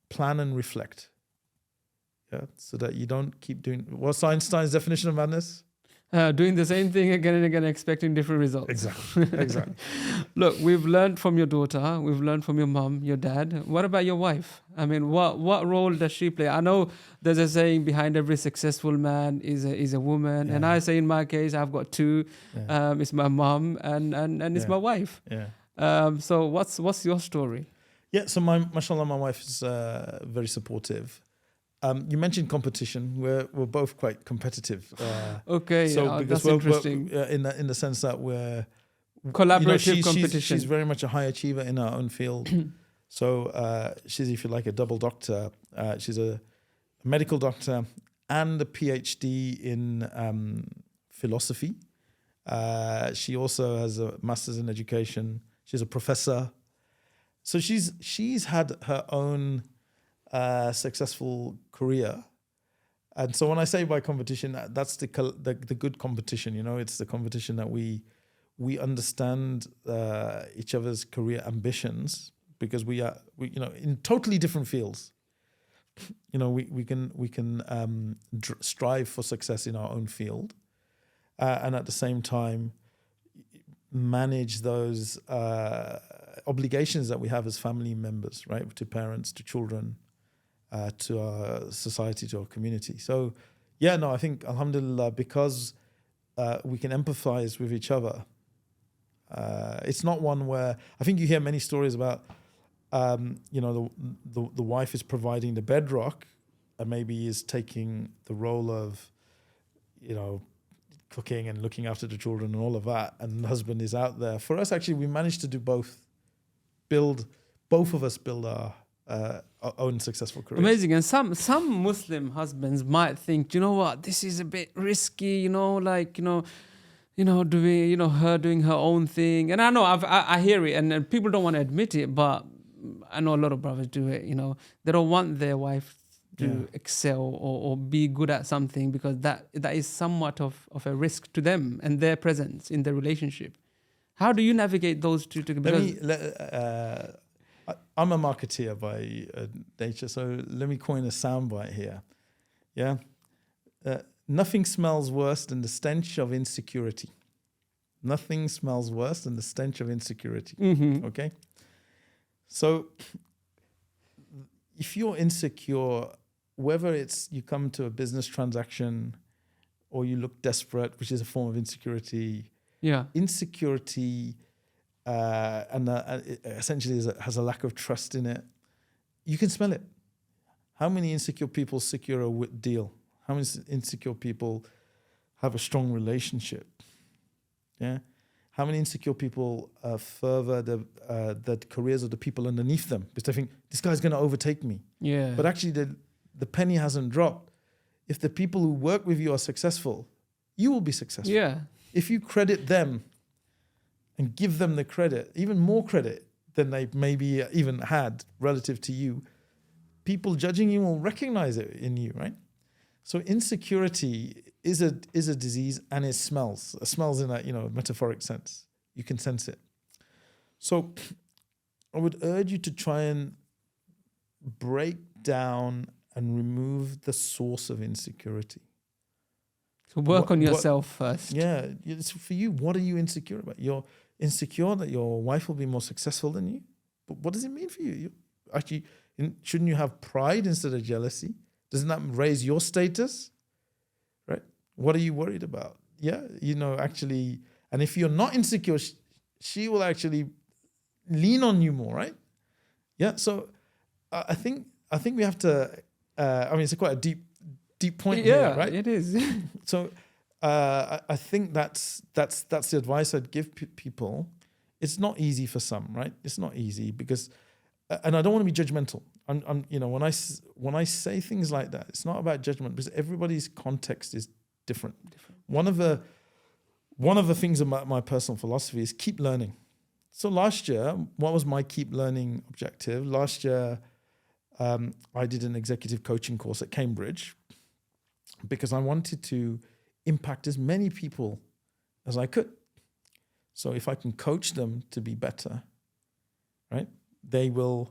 plan and reflect. Yeah, so that you don't keep doing. What's Einstein's definition of madness? Doing the same thing again and again, expecting different results. Exactly. Look, we've learned from your daughter, we've learned from your mom, your dad. What about your wife? I mean, what role does she play? I know there's a saying, behind every successful man is a woman, and I say in my case, I've got two. Yeah. It's my mom and it's my wife. Yeah. So what's your story? Yeah. So mashallah, my wife is very supportive. You mentioned competition. We're both quite competitive. Okay, so that's interesting. We're, in the sense that we're collaborative competition. She's very much a high achiever in her own field. So she's, if you like, a double doctor. She's a medical doctor and a PhD in philosophy She also has a master's in education. She's a professor. So she's had her own successful career. And so when I say by competition, that's the good competition. It's the competition that we understand each other's career ambitions, because we in totally different fields. We can strive for success in our own field, and at the same time manage those obligations that we have as family members, right? To parents, to children, to our society, to our community. So, I think, alhamdulillah, because we can empathize with each other. It's not one where, I think you hear many stories about, the wife is providing the bedrock, and maybe is taking the role of, cooking and looking after the children and all of that, and the husband is out there. For us, actually, we managed to do both. Both of us build our own successful careers. Amazing. And some Muslim husbands might think, this is a bit risky, doing, her doing her own thing. And I know I hear it, and people don't want to admit it, but I know a lot of brothers do it. They don't want their wife to excel or be good at something, because that is somewhat of a risk to them and their presence in the relationship. How do you navigate those two together? I'm a marketeer by nature, so let me coin a soundbite here. Yeah, nothing smells worse than the stench of insecurity. Nothing smells worse than the stench of insecurity. Mm-hmm. Okay, so if you're insecure, whether it's you come to a business transaction or you look desperate, which is a form of insecurity. Yeah, insecurity. And it essentially has a lack of trust in it. You can smell it. How many insecure people secure a deal? How many insecure people have a strong relationship? Yeah. How many insecure people further the careers of the people underneath them, because they think this guy's going to overtake me. Yeah. But actually, the penny hasn't dropped. If the people who work with you are successful, you will be successful. Yeah. If you credit them and give them the credit, even more credit than they maybe even had relative to you, people judging you will recognize it in you, right? So insecurity is a disease, and it smells. It smells in a metaphoric sense. You can sense it. So I would urge you to try and break down and remove the source of insecurity. So work on yourself first. Yeah, it's for you. What are you insecure about? You're insecure that your wife will be more successful than you. But what does it mean for you? Shouldn't you have pride instead of jealousy? Doesn't that raise your status? Right? What are you worried about? Yeah, actually, and if you're not insecure, she will actually lean on you more, right? Yeah. So I think we have to. It's quite a deep point here, right? It is. So I think that's the advice I'd give people. It's not easy for some, right? It's not easy because, and I don't want to be judgmental. When I say things like that, it's not about judgment, because everybody's context is different. One of the things about my personal philosophy is keep learning. So last year, what was my keep learning objective? Last year, I did an executive coaching course at Cambridge, because I wanted to impact as many people as I could. So if I can coach them to be better, right, they will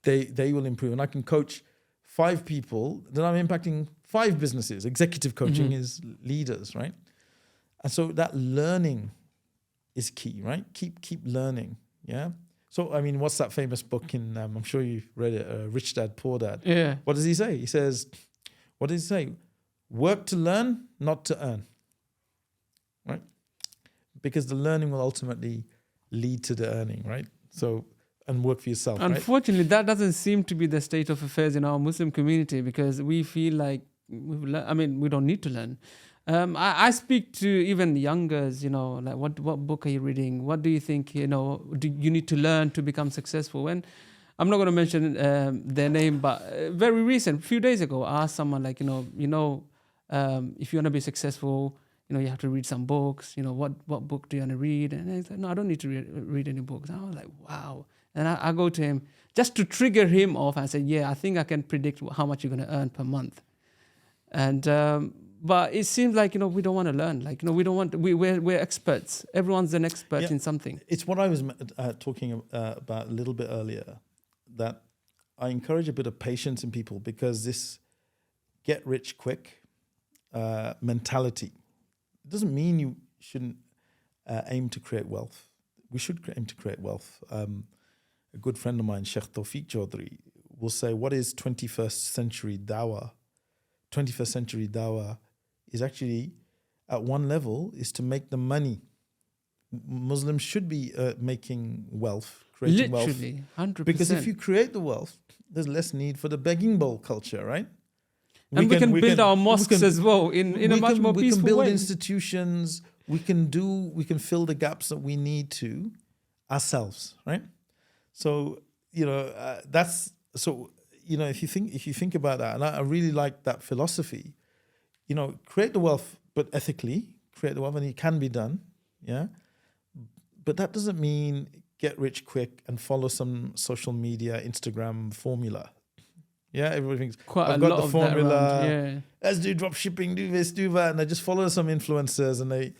improve. And I can coach 5 people, then I'm impacting 5 businesses. Executive coaching is leaders, right? And so that learning is key, right? Keep learning, yeah? So, what's that famous book in, I'm sure you've read it, Rich Dad, Poor Dad. Yeah. What does he say? He says, what does he say? Work to learn, not to earn, right? Because the learning will ultimately lead to the earning, right? So, and work for yourself, Unfortunately, that doesn't seem to be the state of affairs in our Muslim community, because we feel like we don't need to learn. I speak to even youngers, like what book are you reading? What do you think, do you need to learn to become successful? And I'm not going to mention their name, but very recent, a few days ago, I asked someone like, if you want to be successful, you have to read some books. What book do you want to read? And he's like, no, I don't need to read any books. And I was like, wow. And I go to him just to trigger him off. I said, yeah, I think I can predict how much you're going to earn per month. And but it seems like we don't want to learn. Like we don't want. We're experts. Everyone's an expert in something. It's what I was talking about a little bit earlier. That I encourage a bit of patience in people, because this get rich quick mentality doesn't mean you shouldn't aim to create wealth. We should aim to create wealth. A good friend of mine, Sheikh Tawfiq Choudhury, will say, what is 21st century dawah? 21st century dawah is actually, at one level, is to make the money. Muslims should be making wealth, creating Literally, wealth. 100%. Because if you create the wealth, there's less need for the begging bowl culture, right? And we can build our mosques as well in a much more peaceful way. We can build institutions. We can fill the gaps that we need to ourselves, right? So if you think about that, and I really like that philosophy. Create the wealth, but ethically create the wealth, and it can be done, yeah. But that doesn't mean get rich quick and follow some social media Instagram formula. Yeah, everybody thinks I've got the formula. Yeah. Let's do drop shipping, do this, do that, and they just follow some influencers. And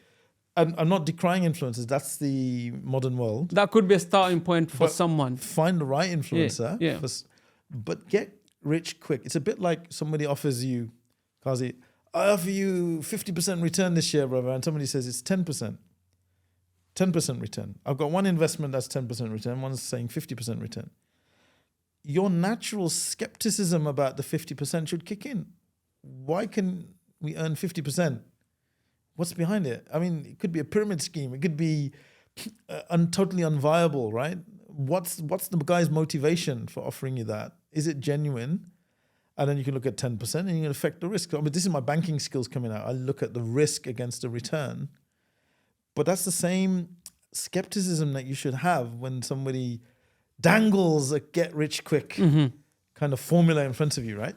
I'm not decrying influencers. That's the modern world. That could be a starting point for someone. Find the right influencer. Yeah. But get rich quick. It's a bit like somebody offers you, Kazi, I offer you 50% return this year, brother, and somebody says it's 10%. 10% return. I've got one investment that's 10% return. One's saying 50% return. Your natural skepticism about the 50% should kick in. Why can we earn 50%? What's behind it? I mean, it could be a pyramid scheme. It could be totally unviable, right? What's the guy's motivation for offering you that? Is it genuine? And then you can look at 10% and you can affect the risk. I mean, this is my banking skills coming out. I look at the risk against the return. But that's the same skepticism that you should have when somebody dangles a get-rich-quick kind of formula in front of you, right?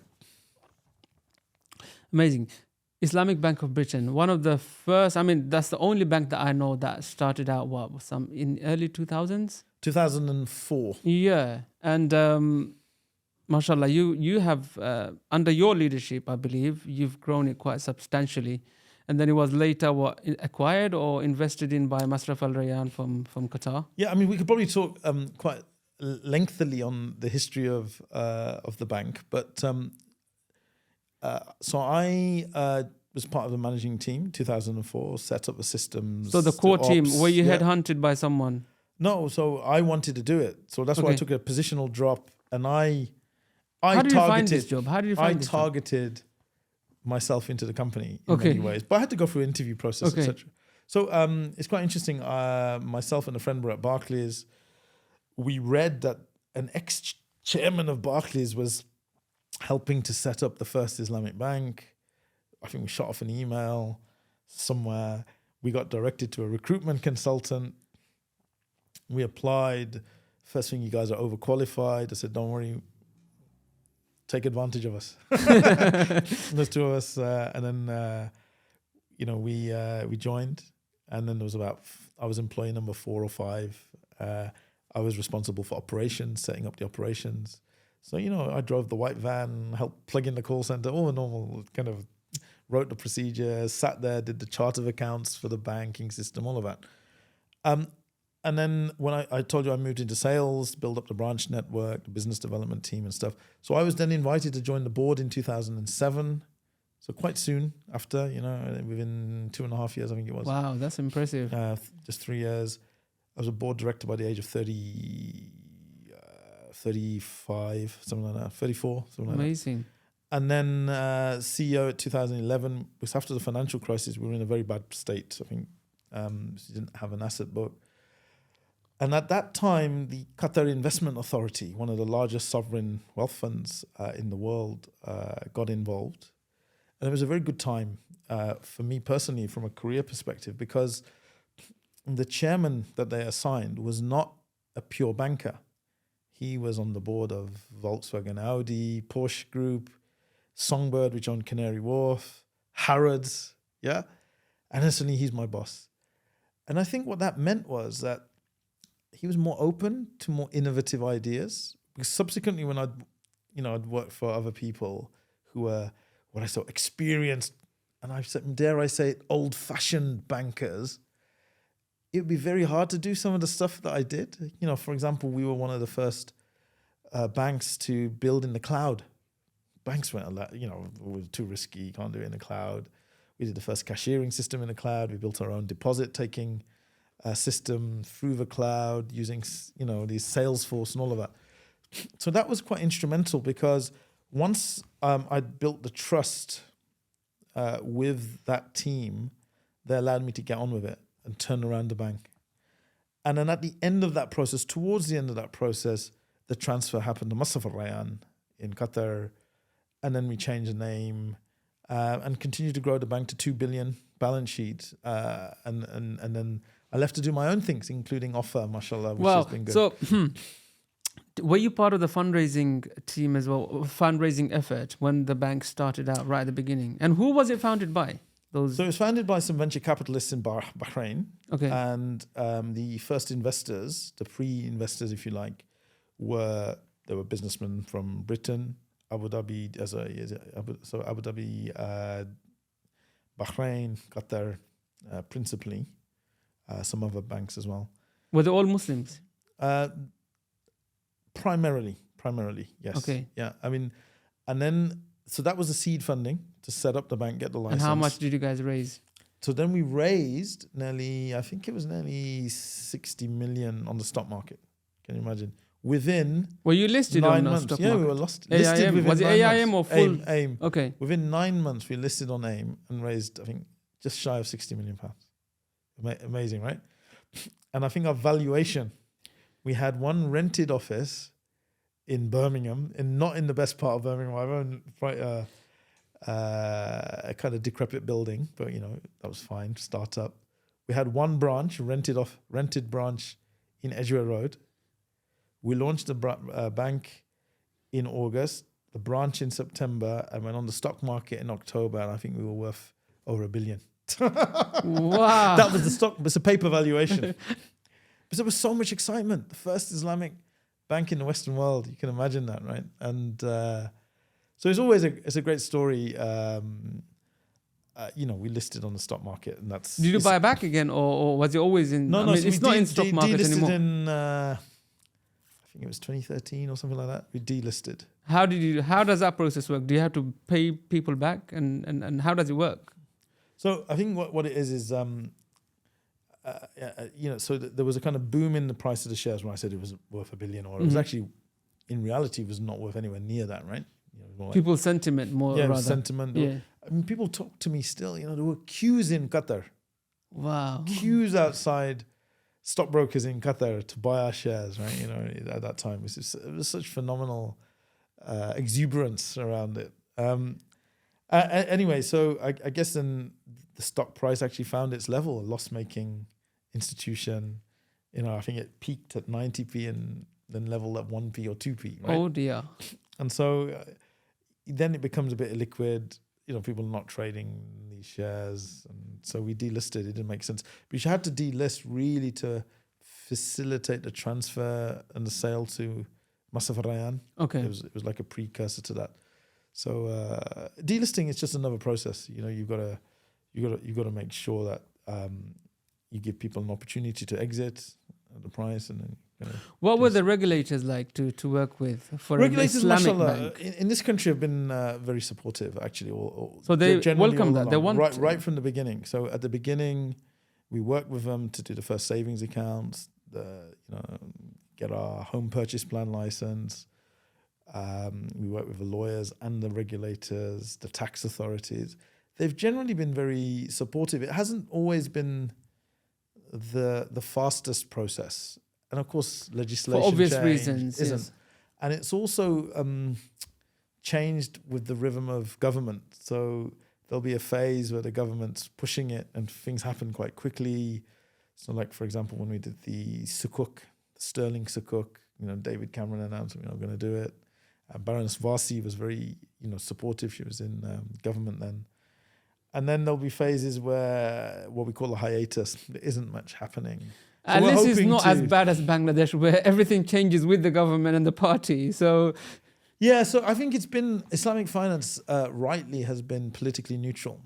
Amazing. Islamic Bank of Britain, one of the first, that's the only bank that I know that started out, in early 2000s? 2004. Yeah. And mashallah, you have, under your leadership, I believe, you've grown it quite substantially. And then it was later acquired or invested in by Masraf Al Rayan from Qatar? Yeah, we could probably talk quite lengthily on the history of the bank. But so I was part of the managing team, 2004, set up the systems. So the core team, were you headhunted by someone? No, so I wanted to do it. So that's why I took a positional drop, and I How did you find this job? How did you find this job? I targeted myself into the company in many ways, but I had to go through an interview process, etc. So it's quite interesting. Myself and a friend were at Barclays. We read that an ex-chairman of Barclays was helping to set up the first Islamic bank. I think we shot off an email somewhere. We got directed to a recruitment consultant. We applied. First thing, you guys are overqualified. I said, don't worry, take advantage of us. There's two of us. And then, we joined. And then there was I was employee number 4 or 5. I was responsible for operations, setting up the operations. So, I drove the white van, helped plug in the call center, all the normal kind of, wrote the procedures, sat there, did the chart of accounts for the banking system, all of that. And then when I told you I moved into sales, build up the branch network, the business development team and stuff. So I was then invited to join the board in 2007. So quite soon after, within 2.5 years, I think it was. Wow, that's impressive. Just 3 years. I was a board director by the age of 35, something like that, 34, something like that. Amazing. And then CEO at 2011, because after the financial crisis, we were in a very bad state. I think we didn't have an asset book. And at that time, the Qatar Investment Authority, one of the largest sovereign wealth funds in the world, got involved. And it was a very good time for me personally from a career perspective, because the chairman that they assigned was not a pure banker. He was on the board of Volkswagen, Audi, Porsche Group, Songbird, which owned Canary Wharf, Harrods, yeah? And then suddenly he's my boss. And I think what that meant was that he was more open to more innovative ideas. Because subsequently, when I'd worked for other people who were what I saw experienced, and I said, dare I say it, old-fashioned bankers, it would be very hard to do some of the stuff that I did. For example, we were one of the first banks to build in the cloud. Banks weren't allowed, it was too risky, you can't do it in the cloud. We did the first cashiering system in the cloud. We built our own deposit-taking system through the cloud using, these Salesforce and all of that. So that was quite instrumental because once I'd built the trust with that team, they allowed me to get on with it and turn around the bank. And then at the end of that process, towards the end of that process, the transfer happened to Rayan in Qatar, and then we changed the name and continued to grow the bank to 2 billion balance sheet. And then I left to do my own things, including offer, mashallah, which has been good. So were you part of the fundraising team as well, fundraising effort when the bank started out right at the beginning? And who was it founded by? So it was founded by some venture capitalists in Bahrain. Okay. And the first investors, the pre-investors, if you like, were businessmen from Britain, Abu Dhabi, Abu Dhabi, Bahrain, Qatar, principally, some other banks as well. Were they all Muslims? Primarily, yes. Okay. Yeah, and then, so that was the seed funding to set up the bank, get the license. And how much did you guys raise? So then we raised nearly 60 million on the stock market. Can you imagine? Were you listed 9 on the months? stock Yeah, market? we were listed AIM. within Was it 9 AIM months. or full? AIM. Okay. Within 9 months, we listed on AIM and raised, I think, just shy of 60 million pounds. Amazing, right? And I think our valuation, we had one rented office in Birmingham, not in the best part of Birmingham. I own quite a kind of decrepit building, but that was fine. Startup. We had one branch, rented branch in Edgware Road. We launched the bank in August, the branch in September, and went on the stock market in October. And I think we were worth over $1 billion. Wow! That was the stock. It's a paper valuation. But there was so much excitement. The first Islamic bank in the Western world. You can imagine that, right? And so it's a great story. We listed on the stock market, and that's. Did you buy back again, or was it always in? No. So it's not in stock market anymore. In I think it was 2013 or something like that. We delisted. How does that process work? Do you have to pay people back, and how does it work? So I think what it is so there was a kind of boom in the price of the shares when I said it was worth $1 billion, or it was actually, in reality, was not worth anywhere near that, right? People's sentiment more. Yeah, rather. Sentiment. Yeah. People talk to me still. There were queues in Qatar. Wow. Queues outside stockbrokers in Qatar to buy our shares, right? At that time, it was such phenomenal exuberance around it. Anyway, so I guess then the stock price actually found its level, a loss-making institution. I think it peaked at 90p and then leveled at 1p or 2p. Right? Oh dear. And so then it becomes a bit illiquid. People are not trading these shares, and so we delisted. It didn't make sense. But you had to delist really to facilitate the transfer and the sale to Rayan. Okay. It was like a precursor to that. So delisting is just another process. You've got to make sure that you give people an opportunity to exit at the price, and then. What were the regulators like to work with for regulators, an Islamic mashallah, bank? in this country have been very supportive, actually. So they welcome that. Along, they want right from the beginning. So at the beginning, we worked with them to do the first savings accounts, get our home purchase plan license. We work with the lawyers and the regulators, the tax authorities. They've generally been very supportive. It hasn't always been the fastest process. And of course, legislation for obvious change reasons isn't. Yes. And it's also changed with the rhythm of government. So there'll be a phase where the government's pushing it and things happen quite quickly. So like, for example, when we did the Sukuk, the Sterling Sukuk, David Cameron announced we're not going to do it. Baroness Vasi was very, supportive. She was in government then. And then there'll be phases where what we call a hiatus. There isn't much happening. So At we're least it's hoping not to- as bad as Bangladesh, where everything changes with the government and the party. So Yeah, so I think it's been Islamic finance rightly has been politically neutral.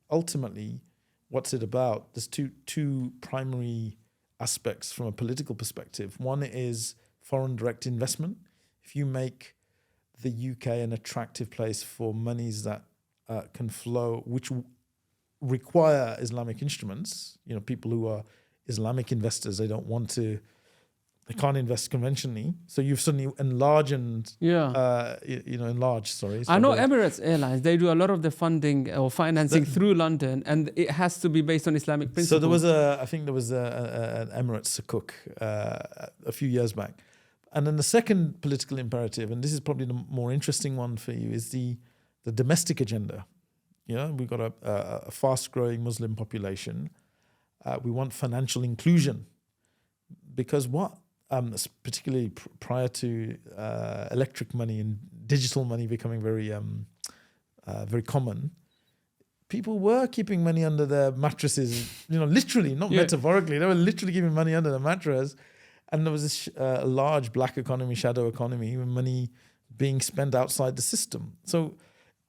Ultimately, what's it about? There's two primary aspects from a political perspective. One is foreign direct investment. If you make the UK an attractive place for monies that can flow, which require Islamic instruments, people who are Islamic investors, they can't invest conventionally. So you've suddenly enlarged. Sorry. I know Emirates Airlines, they do a lot of the funding or financing through London, and it has to be based on Islamic principles. So I think there was an Emirates Sukuk a few years back. And then the second political imperative, and this is probably the more interesting one for you, is the domestic agenda. We've got a fast-growing Muslim population. We want financial inclusion, because particularly prior to electric money and digital money becoming very common, people were keeping money under their mattresses. Literally, not metaphorically. They were literally keeping money under the mattress. And there was this large black economy, shadow economy, with money being spent outside the system. So,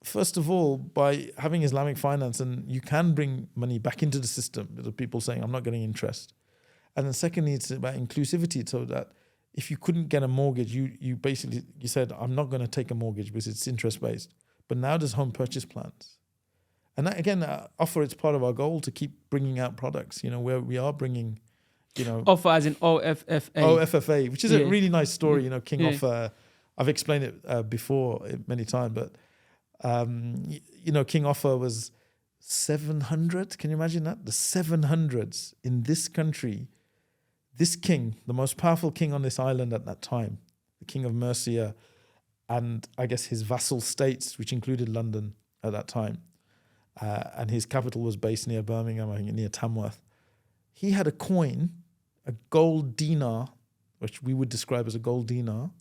first of all, by having Islamic finance, and you can bring money back into the system, there are people saying, I'm not getting interest. And then secondly, it's about inclusivity, so that if you couldn't get a mortgage, you said, I'm not going to take a mortgage because it's interest-based. But now there's home purchase plans. And that, again, offer, it's part of our goal to keep bringing out products, where we are bringing... Offer as in OFFA. OFFA, which is a really nice story. King Offer, I've explained it before many times, but King Offer was 700. Can you imagine that? The 700s in this country. This king, the most powerful king on this island at that time, the King of Mercia, and I guess his vassal states, which included London at that time, and his capital was based near Birmingham, I think near Tamworth. He had a coin, a gold dinar, which we would describe as a gold dinar.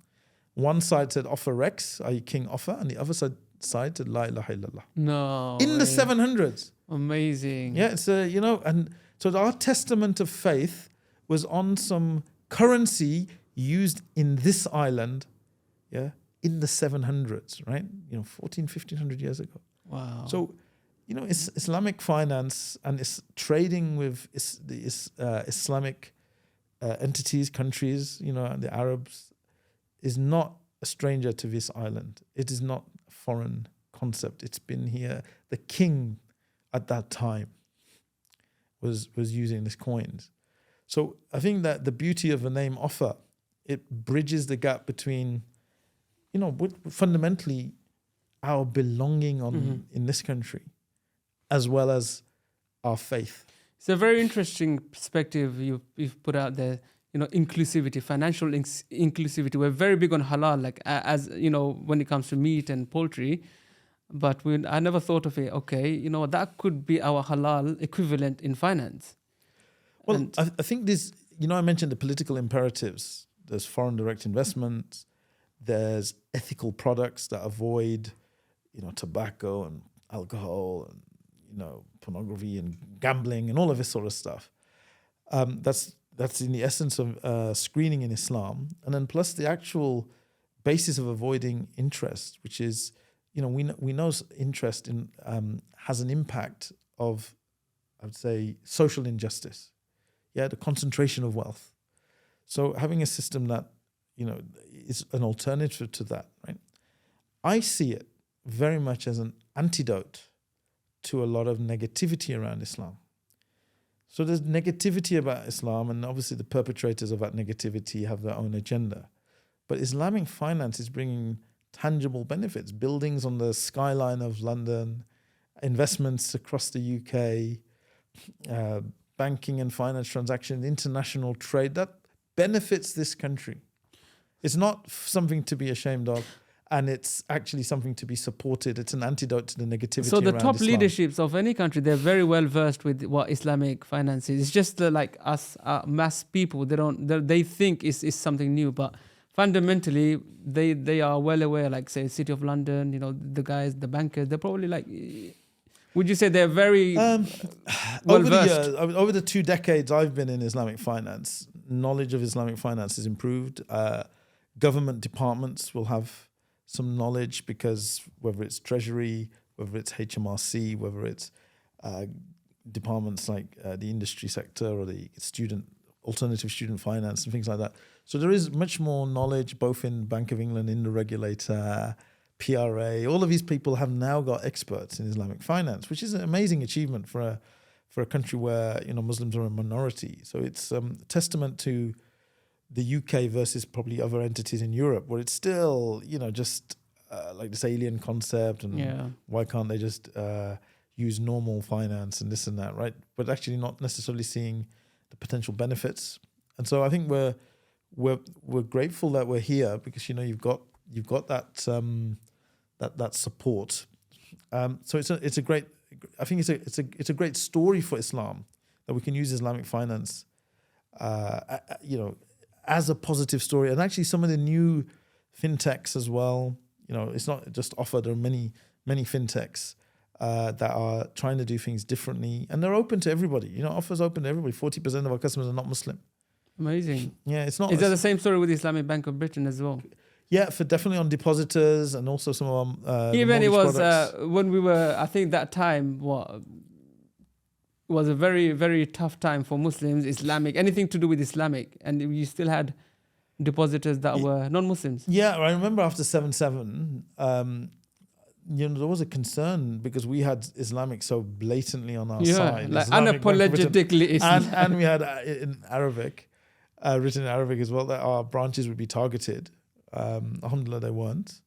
One side said Offer Rex, i.e. King Offer, and the other side said La ilaha illallah. No. In the 700s. Amazing. Yeah, it's and so our testament of faith was on some currency used in this island, in the 700s, right? 1,1500 years ago. Wow. So, Islamic finance and trading with the Islamic entities, countries, the Arabs, is not a stranger to this island. It is not a foreign concept. It's been here. The king at that time was using these coins. So I think that the beauty of the name Offer, it bridges the gap between, fundamentally our belonging in this country, as well as our faith. It's a very interesting perspective you've put out there. Inclusivity, financial inclusivity. We're very big on halal, when it comes to meat and poultry. But I never thought of it, that could be our halal equivalent in finance. Well, I think this, I mentioned the political imperatives. There's foreign direct investment. There's ethical products that avoid, tobacco and alcohol and, pornography and gambling and all of this sort of stuff. That's in the essence of screening in Islam. And then plus the actual basis of avoiding interest, which is, we know interest has an impact of, I would say, social injustice. The concentration of wealth. So having a system that, is an alternative to that, right? I see it very much as an antidote to a lot of negativity around Islam. So there's negativity about Islam, and obviously the perpetrators of that negativity have their own agenda. But Islamic finance is bringing tangible benefits, buildings on the skyline of London, investments across the UK, banking and finance transactions, international trade, that benefits this country. It's not something to be ashamed of, and it's actually something to be supported. It's an antidote to the negativity. So the around top Islam. leaderships of any country, they're very well versed with what Islamic finance is. It's just like us, mass people. They think it's something new, but fundamentally they are well aware. Like say, City of London, the guys, the bankers, they're probably like, Would you say they're very well Over the versed? years, over the 2 decades I've been in Islamic finance, knowledge of Islamic finance has improved. Government departments will have some knowledge because whether it's Treasury, whether it's HMRC, whether it's departments like the industry sector or the alternative student finance and things like that. So there is much more knowledge both in Bank of England, in the regulator, PRA. All of these people have now got experts in Islamic finance, which is an amazing achievement for a country where Muslims are a minority. So it's a testament to the UK versus probably other entities in Europe, where it's still just like this alien concept, and why can't they just use normal finance and this and that, right? But actually not necessarily seeing the potential benefits. And so I think we're grateful that we're here because you've got that support. So it's a great, I think it's a great story for Islam that we can use Islamic finance as a positive story. And actually some of the new fintechs as well, it's not just Offer. There are many fintechs that are trying to do things differently, and they're open to everybody. Offer's open to everybody. 40% of our customers are not Muslim. Amazing. Yeah, it's not. Is that the same story with Islamic Bank of Britain as well? Yeah, for definitely on depositors and also some of our even it was products. when we were, I think that time was a very, very tough time for Muslims, Islamic, anything to do with Islamic, and you still had depositors that were non-Muslims. Yeah, I remember after 7/7, there was a concern because we had Islamic so blatantly on our side. Like Islamic unapologetically Islamic. and we had in Arabic, written in Arabic as well, that our branches would be targeted. Alhamdulillah, they weren't,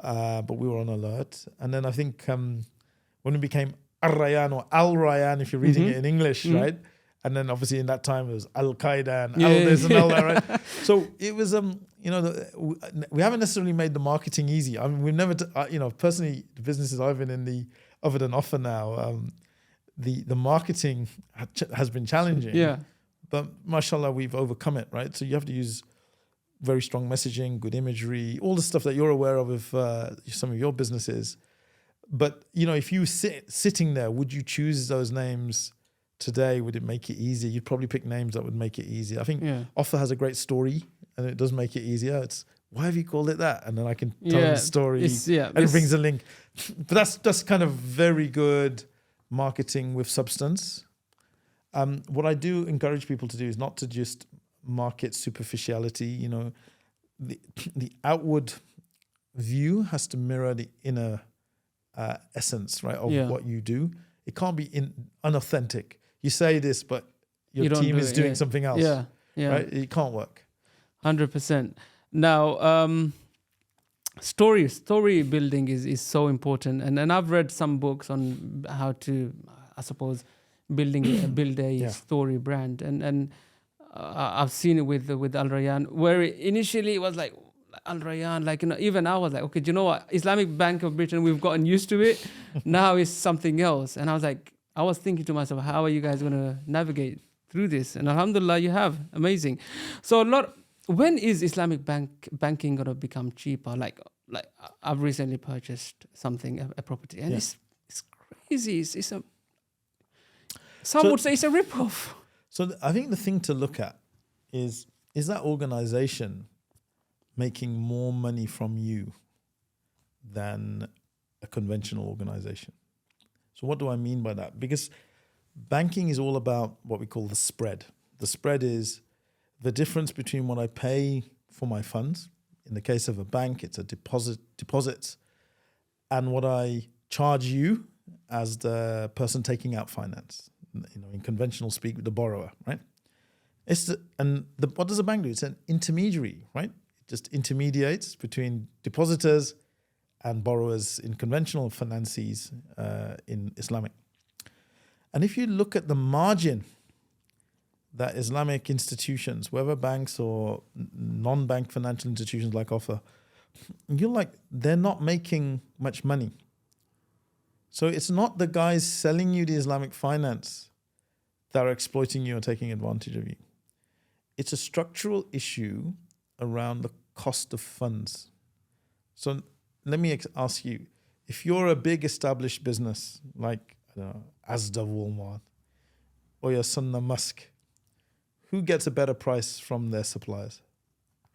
but we were on alert. And then I think when it became Rayan or Rayan, if you're reading it in English, right? And then obviously in that time it was Al-Qaeda and this and all that, right? So it was, we haven't necessarily made the marketing easy. I mean, we've never, personally, the businesses I've been in, other than Offer now, the marketing has been challenging. Yeah. But mashallah, we've overcome it, right? So you have to use very strong messaging, good imagery, all the stuff that you're aware of with some of your businesses. But, if you sitting there, would you choose those names today? Would it make it easier? You'd probably pick names that would make it easier. I think Offer has a great story and it does make it easier. It's, why have you called it that? And then I can tell them the story and it brings a link. But that's kind of very good marketing with substance. What I do encourage people to do is not to just market superficiality. The outward view has to mirror the inner essence, right, of what you do. It can't be unauthentic. You say this, but your team is doing something else. Yeah. Right? It can't work. 100%. Now, story building is so important, and I've read some books on how to, I suppose, build a story brand, and I've seen it with Al Rayan, where initially it was like Al Rayan, even I was like, okay, do you know what? Islamic Bank of Britain, we've gotten used to it. Now it's something else, and I was thinking to myself, how are you guys going to navigate through this? And alhamdulillah, you have. Amazing. So when is Islamic banking going to become cheaper? Like I've recently purchased something, a property, and it's crazy. Some would say it's a rip-off. So I think the thing to look at is that organization making more money from you than a conventional organization? So what do I mean by that? Because banking is all about what we call the spread. The spread is the difference between what I pay for my funds. In the case of a bank, it's a deposits, and what I charge you as the person taking out finance. In conventional speak, the borrower, right? What does a bank do? It's an intermediary, right? It just intermediates between depositors and borrowers in conventional finances in Islamic. And if you look at the margin that Islamic institutions, whether banks or non-bank financial institutions like Offer, they're not making much money. So it's not the guys selling you the Islamic finance that are exploiting you or taking advantage of you. It's a structural issue around the cost of funds. So let me ask you, if you're a big established business like Asda, Walmart, or your Sunna Musk, who gets a better price from their suppliers?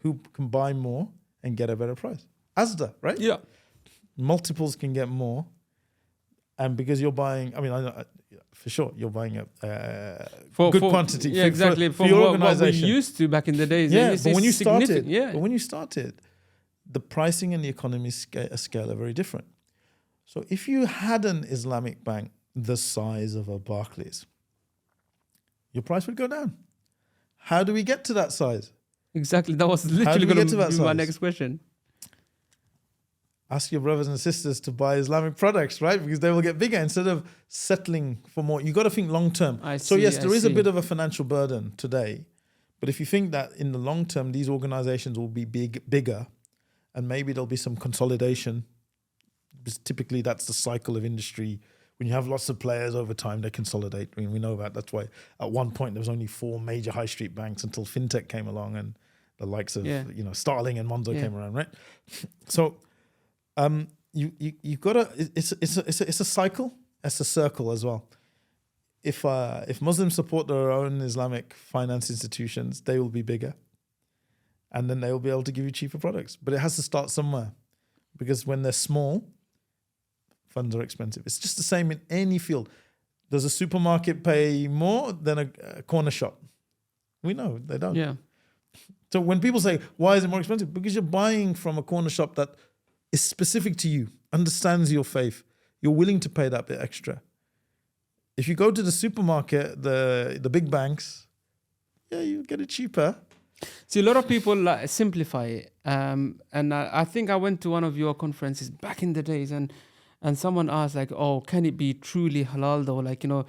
Who can buy more and get a better price? Asda, right? Yeah. Multiples can get more. And because you're buying, I mean, for sure, you're buying a good quantity. Yeah, exactly. For your what organization. we used to back in the days. Yeah, it's but when you significant. started, but when you started, the pricing and the economy scale are very different. So if you had an Islamic bank the size of a Barclays, your price would go down. How do we get to that size? Exactly. That was literally going to be my size? next question. Ask your brothers and sisters to buy Islamic products, right? Because they will get bigger instead of settling for more. You got to think long term. So yes, there is a bit of a financial burden today, but if you think that in the long term, these organizations will be bigger, and maybe there'll be some consolidation, because typically that's the cycle of industry. When you have lots of players over time, they consolidate. I mean, we know that. That's why at one point there was only 4 major high street banks until fintech came along and the likes of Starling and Monzo came around, right? So you gotta. It's a cycle. It's a circle as well. If Muslims support their own Islamic finance institutions, they will be bigger, and then they will be able to give you cheaper products. But it has to start somewhere, because when they're small, funds are expensive. It's just the same in any field. Does a supermarket pay more than a corner shop? We know they don't. Yeah. So when people say, why is it more expensive? Because you're buying from a corner shop that is specific to you, understands your faith. You're willing to pay that bit extra. If you go to the supermarket, the big banks, you get it cheaper. See, a lot of people simplify it. And I think I went to one of your conferences back in the days, and someone asked, like, oh, can it be truly halal though? Like, you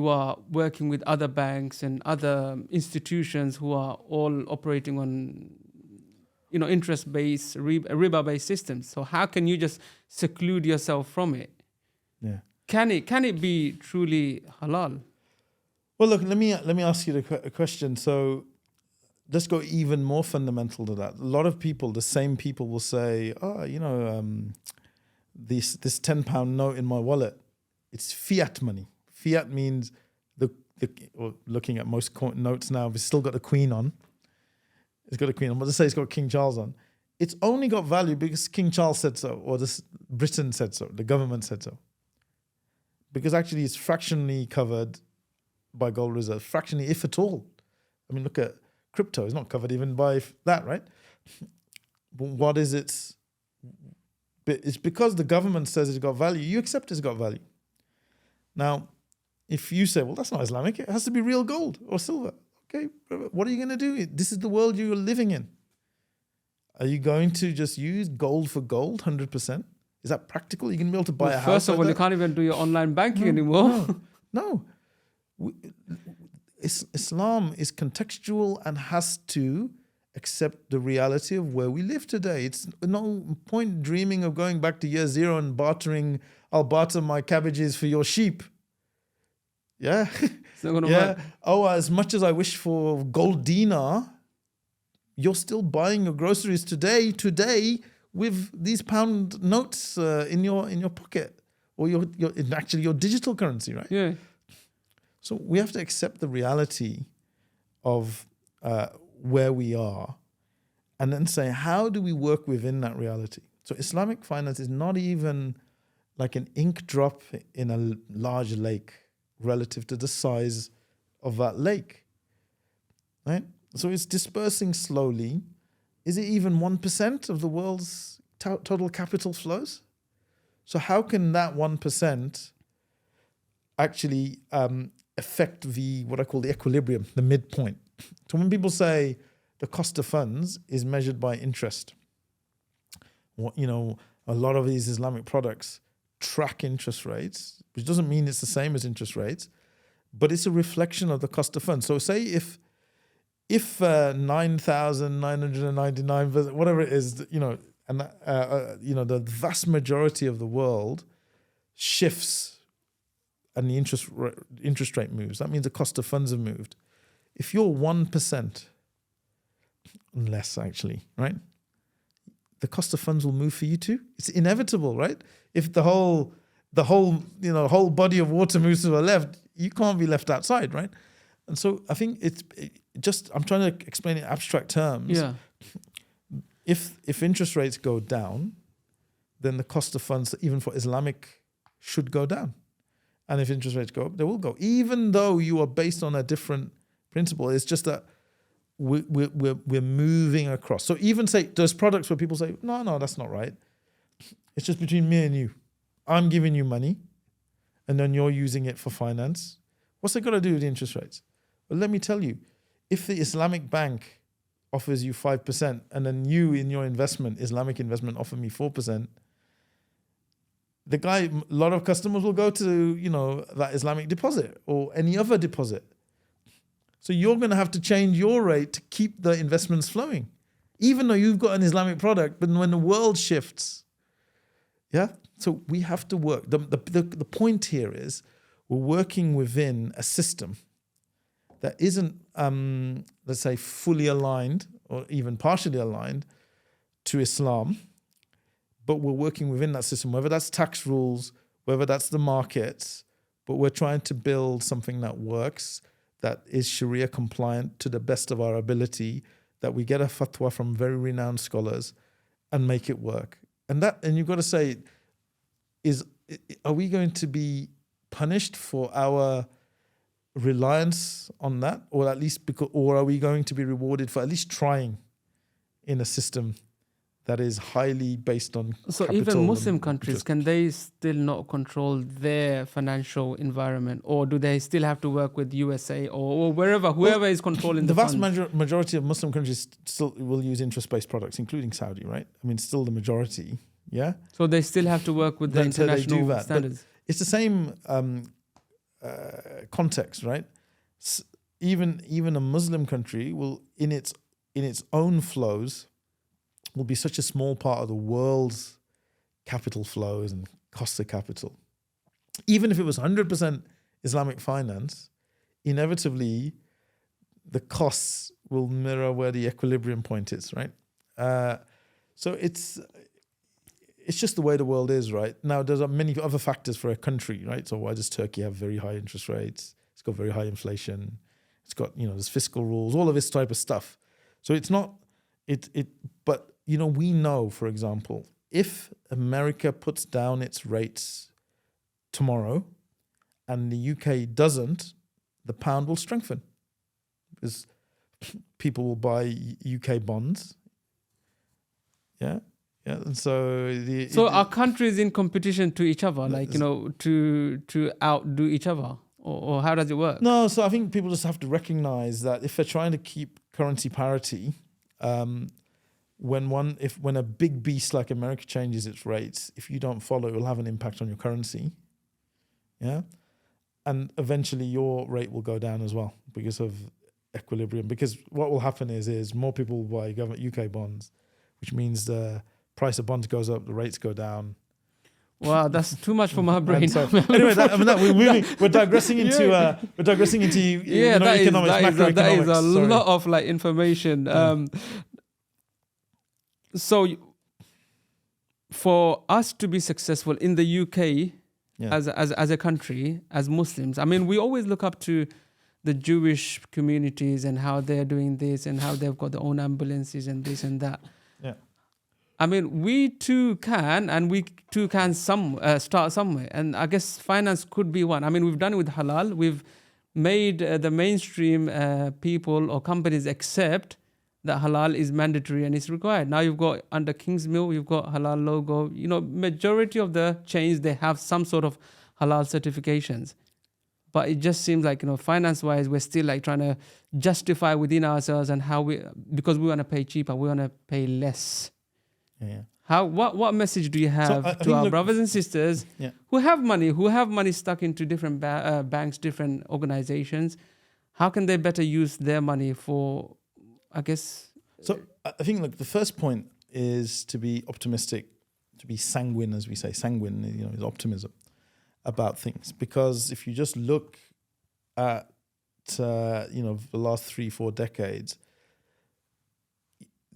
are working with other banks and other institutions who are all operating on, interest-based, riba-based systems. So how can you just seclude yourself from it? Yeah. Can it be truly halal? Well, look, let me ask you a question. So let's go even more fundamental to that. A lot of people, the same people, will say, this £10 note in my wallet, it's fiat money. Fiat means looking at most notes now, it's still got the Queen on. It's got a Queen on, but let's say it's got King Charles on. It's only got value because King Charles said so, or Britain said so, the government said so. Because actually it's fractionally covered by gold reserve, fractionally, if at all. I mean, look at crypto, it's not covered even by that, right? But what is its... It's because the government says it's got value, you accept it's got value. Now, if you say, well, that's not Islamic, it has to be real gold or silver. Okay, what are you going to do? This is the world you're living in. Are you going to just use gold for gold, 100%? Is that practical? Are you going to be able to buy a house? First of all, you can't even do your online banking anymore. No. Islam is contextual and has to accept the reality of where we live today. It's no point dreaming of going back to year 0 and bartering, I'll barter my cabbages for your sheep. Yeah. It's not going to work. Oh, as much as I wish for gold dinar, you're still buying your groceries today with these pound notes in your pocket, or your digital currency, right? Yeah. So we have to accept the reality of where we are, and then say, how do we work within that reality? So Islamic finance is not even like an ink drop in a large lake relative to the size of that lake, right? So it's dispersing slowly. Is it even 1% of the world's total capital flows? So how can that 1% actually affect what I call the equilibrium, the midpoint? So when people say the cost of funds is measured by interest, a lot of these Islamic products track interest rates, which doesn't mean it's the same as interest rates, but it's a reflection of the cost of funds. So say if 9,999, whatever it is, and the vast majority of the world shifts and the interest rate moves, that means the cost of funds have moved. If you're 1%, less actually, right? the cost of funds will move for you too. It's inevitable, right? If the whole whole body of water moves to the left, you can't be left outside, right? And so I think I'm trying to explain it in abstract terms. Yeah. If interest rates go down, then the cost of funds, even for Islamic, should go down. And if interest rates go up, they will go. Even though you are based on a different principle, it's just that we're moving across. So even say there's products where people say, no, that's not right. It's just between me and you. I'm giving you money, and then you're using it for finance. What's it got to do with the interest rates? Well, let me tell you, if the Islamic bank offers you 5%, and then you in your investment, Islamic investment, offer me 4%, a lot of customers will go to, that Islamic deposit or any other deposit. So you're going to have to change your rate to keep the investments flowing, even though you've got an Islamic product. But when the world shifts, so we have to work. The point here is we're working within a system that isn't, let's say, fully aligned or even partially aligned to Islam, but we're working within that system, whether that's tax rules, whether that's the markets, but we're trying to build something that works, that is Sharia compliant to the best of our ability, that we get a fatwa from very renowned scholars and make it work. And you've got to say, are we going to be punished for our reliance on that, or are we going to be rewarded for at least trying in a system that is highly based on so even Muslim countries, can they still not control their financial environment, or do they still have to work with USA or whoever is controlling the vast funds? majority of Muslim countries still will use interest-based products, including Saudi, right? I mean, still the majority, yeah? So they still have to work with the international standards. But it's the same context, right? Even a Muslim country will, in its own flows, will be such a small part of the world's capital flows and cost of capital. Even if it was 100% Islamic finance, inevitably the costs will mirror where the equilibrium point is, right? So it's just the way the world is, right? Now, there's many other factors for a country, right? So why does Turkey have very high interest rates? It's got very high inflation. It's got, there's fiscal rules, all of this type of stuff. So it's not, but, we know, for example, if America puts down its rates tomorrow and the UK doesn't, the pound will strengthen because people will buy UK bonds. Yeah. Yeah. And so are countries in competition to each other, to outdo each other? Or how does it work? No, so I think people just have to recognize that if they're trying to keep currency parity, when a big beast like America changes its rates, if you don't follow, it will have an impact on your currency. Yeah. And eventually your rate will go down as well because of equilibrium. Because what will happen is more people will buy government UK bonds, which means the price of bonds goes up, the rates go down. Wow, that's too much for my brain. Anyway, we're digressing into economics, macroeconomics. That is a lot of information. So for us to be successful in the UK as a country, as Muslims, I mean, we always look up to the Jewish communities and how they're doing this and how they've got their own ambulances and this and that. Yeah. I mean, we too can start somewhere. And I guess finance could be one. I mean, we've done it with halal. We've made the mainstream people or companies accept that halal is mandatory and it's required. Now you've got under Kingsmill, you've got halal logo. Majority of the chains, they have some sort of halal certifications. But it just seems like, finance-wise, we're still trying to justify within ourselves and because we want to pay cheaper, we want to pay less. Yeah. What message do you have to our brothers and sisters who have money stuck into different banks, different organizations? How can they better use their money for, I guess? So I think, the first point is to be optimistic, to be sanguine, as we say. Sanguine, is optimism about things. Because if you just look at, the last 3-4 decades,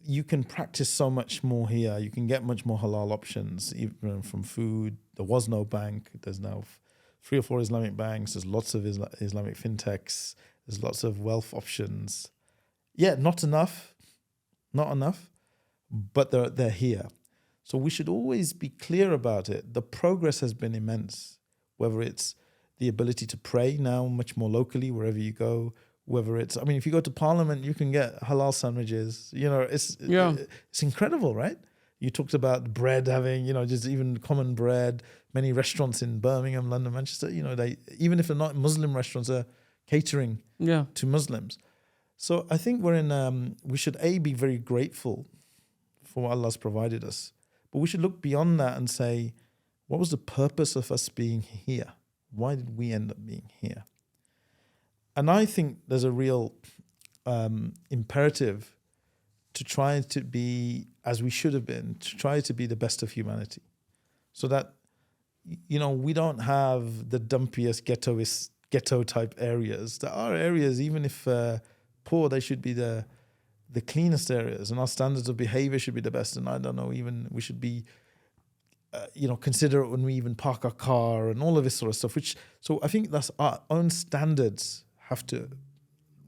you can practice so much more here. You can get much more halal options, even from food. There was no bank. There's now 3 or 4 Islamic banks. There's lots of Islamic fintechs. There's lots of wealth options. Yeah, not enough, but they're here. So we should always be clear about it. The progress has been immense, whether it's the ability to pray now much more locally wherever you go, whether it's, I mean, if you go to Parliament, you can get halal sandwiches. You know, it's incredible, right? You talked about bread having, you know, just even common bread. Many restaurants in Birmingham, London, Manchester, you know, they, even if they're not Muslim restaurants, are catering to Muslims. So I think we should be very grateful for what Allah's provided us. But we should look beyond that and say, what was the purpose of us being here? Why did we end up being here? And I think there's a real imperative to try to be, as we should have been, to try to be the best of humanity. So that, you know, we don't have the dumpiest ghetto type areas. There are areas, even if poor, they should be the cleanest areas, and our standards of behavior should be the best. And I don't know, even we should be, considerate when we even park our car and all of this sort of stuff. So I think that's our own standards have to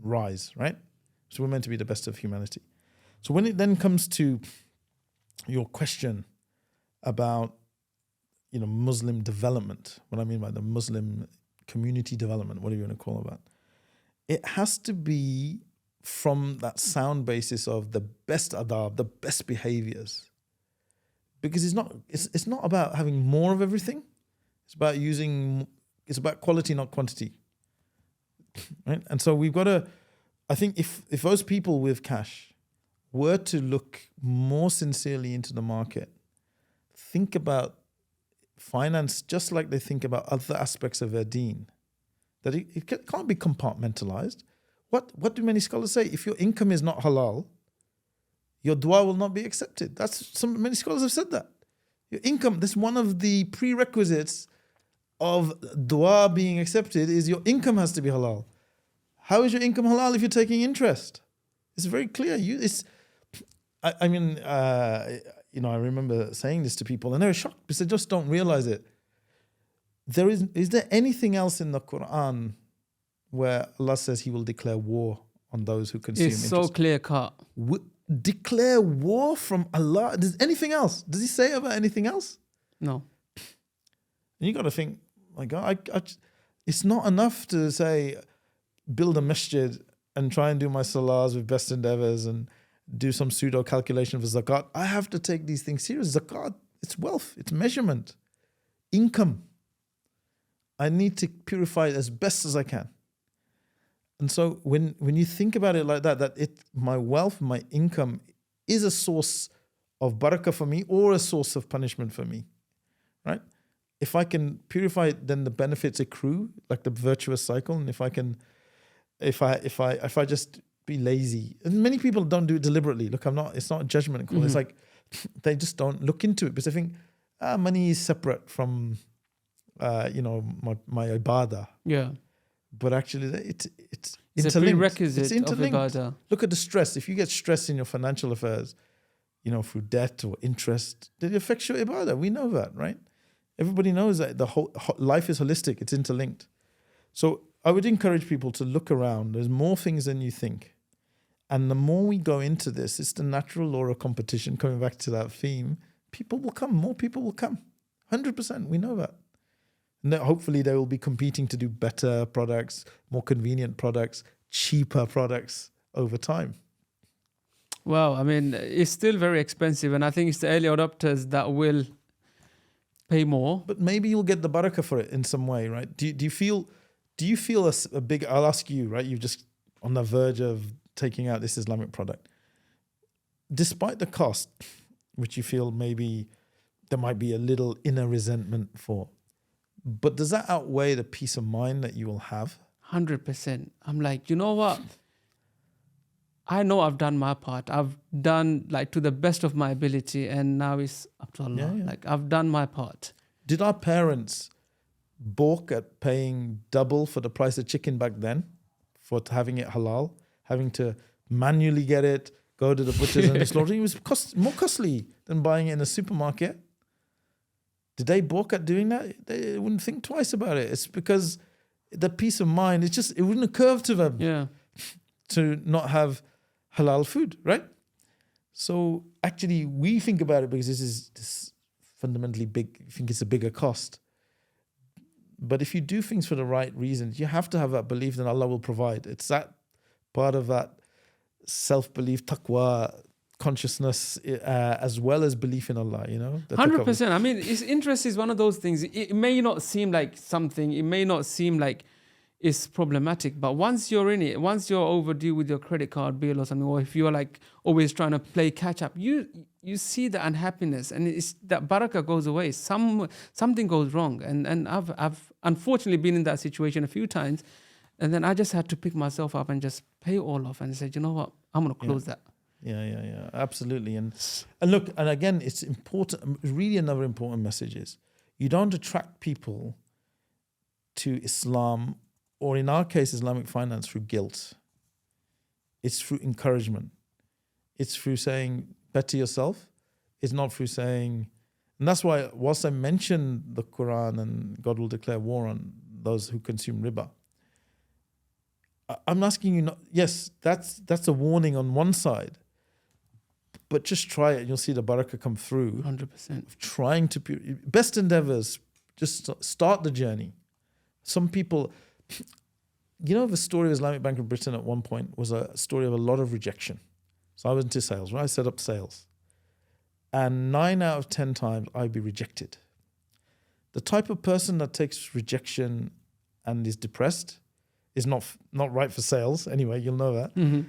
rise, right? So we're meant to be the best of humanity. So when it then comes to your question about, you know, Muslim development, what I mean by the Muslim community development, whatever you want to call it, it has to be from that sound basis of the best adab, the best behaviors. Because it's not about having more of everything. It's about quality, not quantity. Right? And so we've got to, I think if those people with cash were to look more sincerely into the market, think about finance just like they think about other aspects of their deen, that it can't be compartmentalized. What do many scholars say? If your income is not halal, your dua will not be accepted. Many scholars have said that. Your income, that's one of the prerequisites of dua being accepted, is your income has to be halal. How is your income halal if you're taking interest? It's very clear. I remember saying this to people and they were shocked because they just don't realize it. Is there anything else in the Quran where Allah says He will declare war on those who consume interest? It's so clear cut. Declare war from Allah? Does anything else? Does He say about anything else? No. And you got to think, my God, it's not enough to say, build a masjid and try and do my salahs with best endeavors and do some pseudo calculation for zakat. I have to take these things serious. Zakat, it's wealth, it's measurement, income. I need to purify it as best as I can. And so when you think about it like that my wealth, my income is a source of barakah for me or a source of punishment for me, right? If I can purify it, then the benefits accrue, like the virtuous cycle. And if I just be lazy, and many people don't do it deliberately. Look, it's not a judgment call. Mm-hmm. It's like they just don't look into it because they think money is separate from my ibadah. Yeah. But actually, it's a prerequisite of ibadah. Look at the stress. If you get stress in your financial affairs, through debt or interest, it affects your ibadah. We know that, right? Everybody knows that the whole life is holistic. It's interlinked. So I would encourage people to look around. There's more things than you think. And the more we go into this, it's the natural law of competition. Coming back to that theme, people will come. More people will come. 100%. We know that. And hopefully they will be competing to do better products, more convenient products, cheaper products over time. Well, I mean, it's still very expensive. And I think it's the early adopters that will pay more. But maybe you'll get the barakah for it in some way, right? Do you feel a big, I'll ask you, right? You're just on the verge of taking out this Islamic product. Despite the cost, which you feel maybe there might be a little inner resentment for, but does that outweigh the peace of mind that you will have? 100%. I'm like, you know what? I know I've done my part. I've done to the best of my ability, and now it's up to Allah. Yeah. I've done my part. Did our parents balk at paying double for the price of chicken back then for having it halal, having to manually get it, go to the butchers and the slaughtering. It was more costly than buying it in a supermarket. Did they balk at doing that? They wouldn't think twice about it. It's because the peace of mind, it wouldn't occur to them to not have halal food, right? So actually we think about it because this fundamentally big, I think it's a bigger cost. But if you do things for the right reasons, you have to have that belief that Allah will provide. It's that part of that self-belief, taqwa, consciousness, as well as belief in Allah, 100%. I mean, interest is one of those things. It may not seem like something, it may not seem like it's problematic, but once you're in it, once you're overdue with your credit card bill or something, or if you're like always trying to play catch up, you see the unhappiness, and it's that barakah goes away. Something goes wrong, and I've unfortunately been in that situation a few times, and then I just had to pick myself up and just pay it all off and said, you know what, I'm gonna close that. Yeah, absolutely. And look, and again, it's important, really another important message is you don't attract people to Islam, or in our case, Islamic finance, through guilt. It's through encouragement. It's through saying, better yourself. It's not through saying, and that's why whilst I mentioned the Quran and God will declare war on those who consume riba, I'm asking you, yes, that's a warning on one side, but just try it and you'll see the barakah come through. 100%. Trying to, best endeavors, just start the journey. Some people, the story of Islamic Bank of Britain at one point was a story of a lot of rejection. So I was into sales, right? I set up sales. And 9 out of 10 times I'd be rejected. The type of person that takes rejection and is depressed is not right for sales. Anyway, you'll know that. Mm-hmm.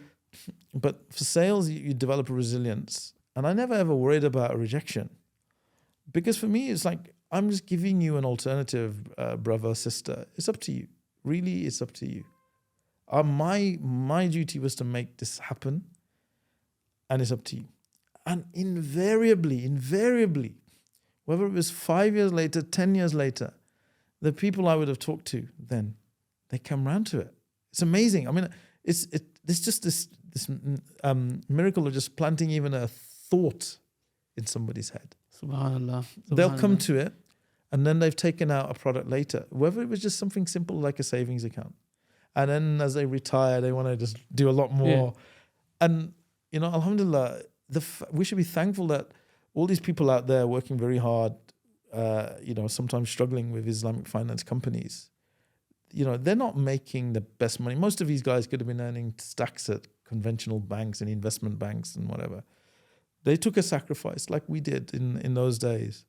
But for sales, you develop a resilience. And I never ever worried about a rejection. Because for me, it's like, I'm just giving you an alternative, brother, sister. It's up to you. Really, it's up to you. My duty was to make this happen. And it's up to you. And invariably, whether it was 5 years later, 10 years later, the people I would have talked to then, they come round to it. It's amazing. I mean, it's just this miracle of just planting even a thought in somebody's head. Subhanallah. They'll come to it, and then they've taken out a product later, whether it was just something simple like a savings account. And then as they retire, they want to just do a lot more. Yeah. And, alhamdulillah, we should be thankful that all these people out there working very hard, sometimes struggling with Islamic finance companies, they're not making the best money. Most of these guys could have been earning stacks at conventional banks and investment banks and whatever. They took a sacrifice like we did in those days.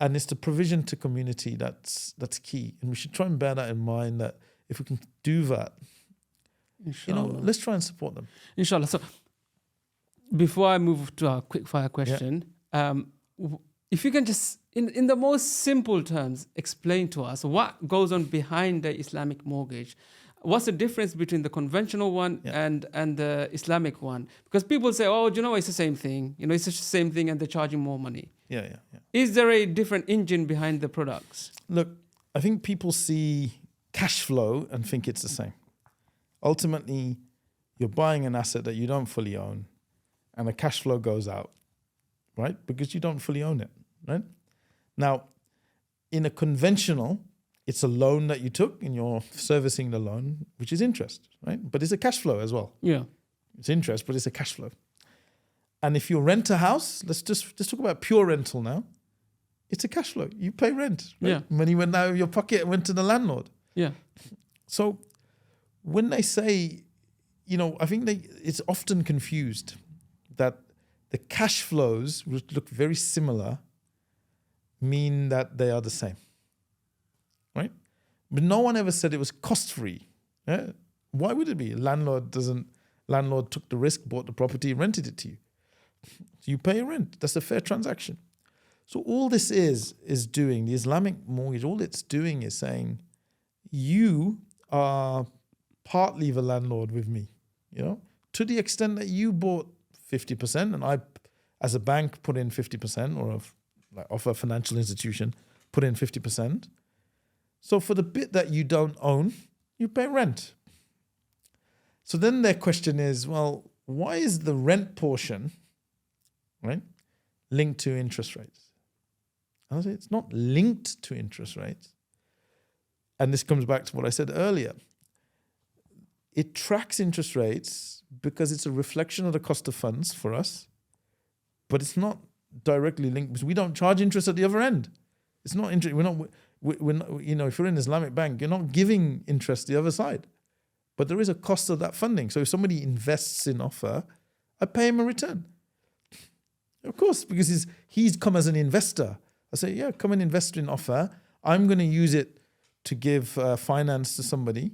And it's the provision to community that's key. And we should try and bear that in mind, that if we can do that, Inshallah. Let's try and support them. Inshallah. So before I move to our quick fire question, if you can just, in the most simple terms, explain to us what goes on behind the Islamic mortgage. What's the difference between the conventional one and the Islamic one? Because people say, it's the same thing. It's the same thing and they're charging more money. Yeah. Is there a different engine behind the products? Look, I think people see cash flow and think it's the same. Ultimately, you're buying an asset that you don't fully own, and the cash flow goes out, right? Because you don't fully own it, right? Now, in a conventional, it's a loan that you took and you're servicing the loan, which is interest, right? But it's a cash flow as well. Yeah. It's interest, but it's a cash flow. And if you rent a house, let's just talk about pure rental now. It's a cash flow. You pay rent, right? Yeah. Money went out of your pocket and went to the landlord. Yeah. So when they say, I think it's often confused that the cash flows, which look very similar, mean that they are the same, right? But no one ever said it was cost-free. Yeah? Why would it be? Landlord took the risk, bought the property, rented it to you. So you pay a rent. That's a fair transaction. So all this is doing, the Islamic mortgage, all it's doing is saying, you are partly the landlord with me, to the extent that you bought 50% and I, as a bank, put in 50%, or of a financial institution, put in 50%. So for the bit that you don't own, you pay rent. So then their question is, well, why is the rent portion, right, linked to interest rates? And I say, it's not linked to interest rates. And this comes back to what I said earlier. It tracks interest rates because it's a reflection of the cost of funds for us, but it's not directly linked because we don't charge interest at the other end. It's not interest. We're not, you know, if you're an Islamic bank, you're not giving interest the other side, but there is a cost of that funding. So if somebody invests in offer, I pay him a return. Of course, because he's come as an investor. I say, yeah, come and invest in offer. I'm going to use it to give finance to somebody,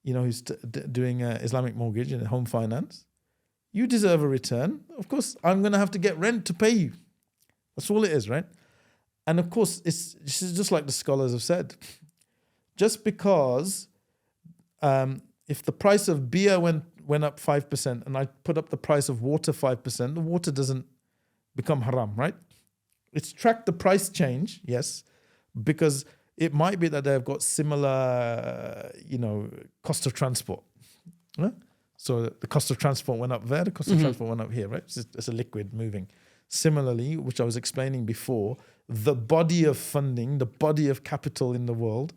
you know, who's doing Islamic mortgage and home finance. You deserve a return. Of course, I'm going to have to get rent to pay you. That's all it is, right? And of course, it's just like the scholars have said. Just because if the price of beer went up 5% and I put up the price of water 5%, the water doesn't become haram, right? It's tracked the price change, yes, because it might be that they've got similar, you know, cost of transport. Right? So the cost of transport went up there, the cost of transport went up here, right? It's a liquid moving. Similarly, which I was explaining before, the body of funding, the body of capital in the world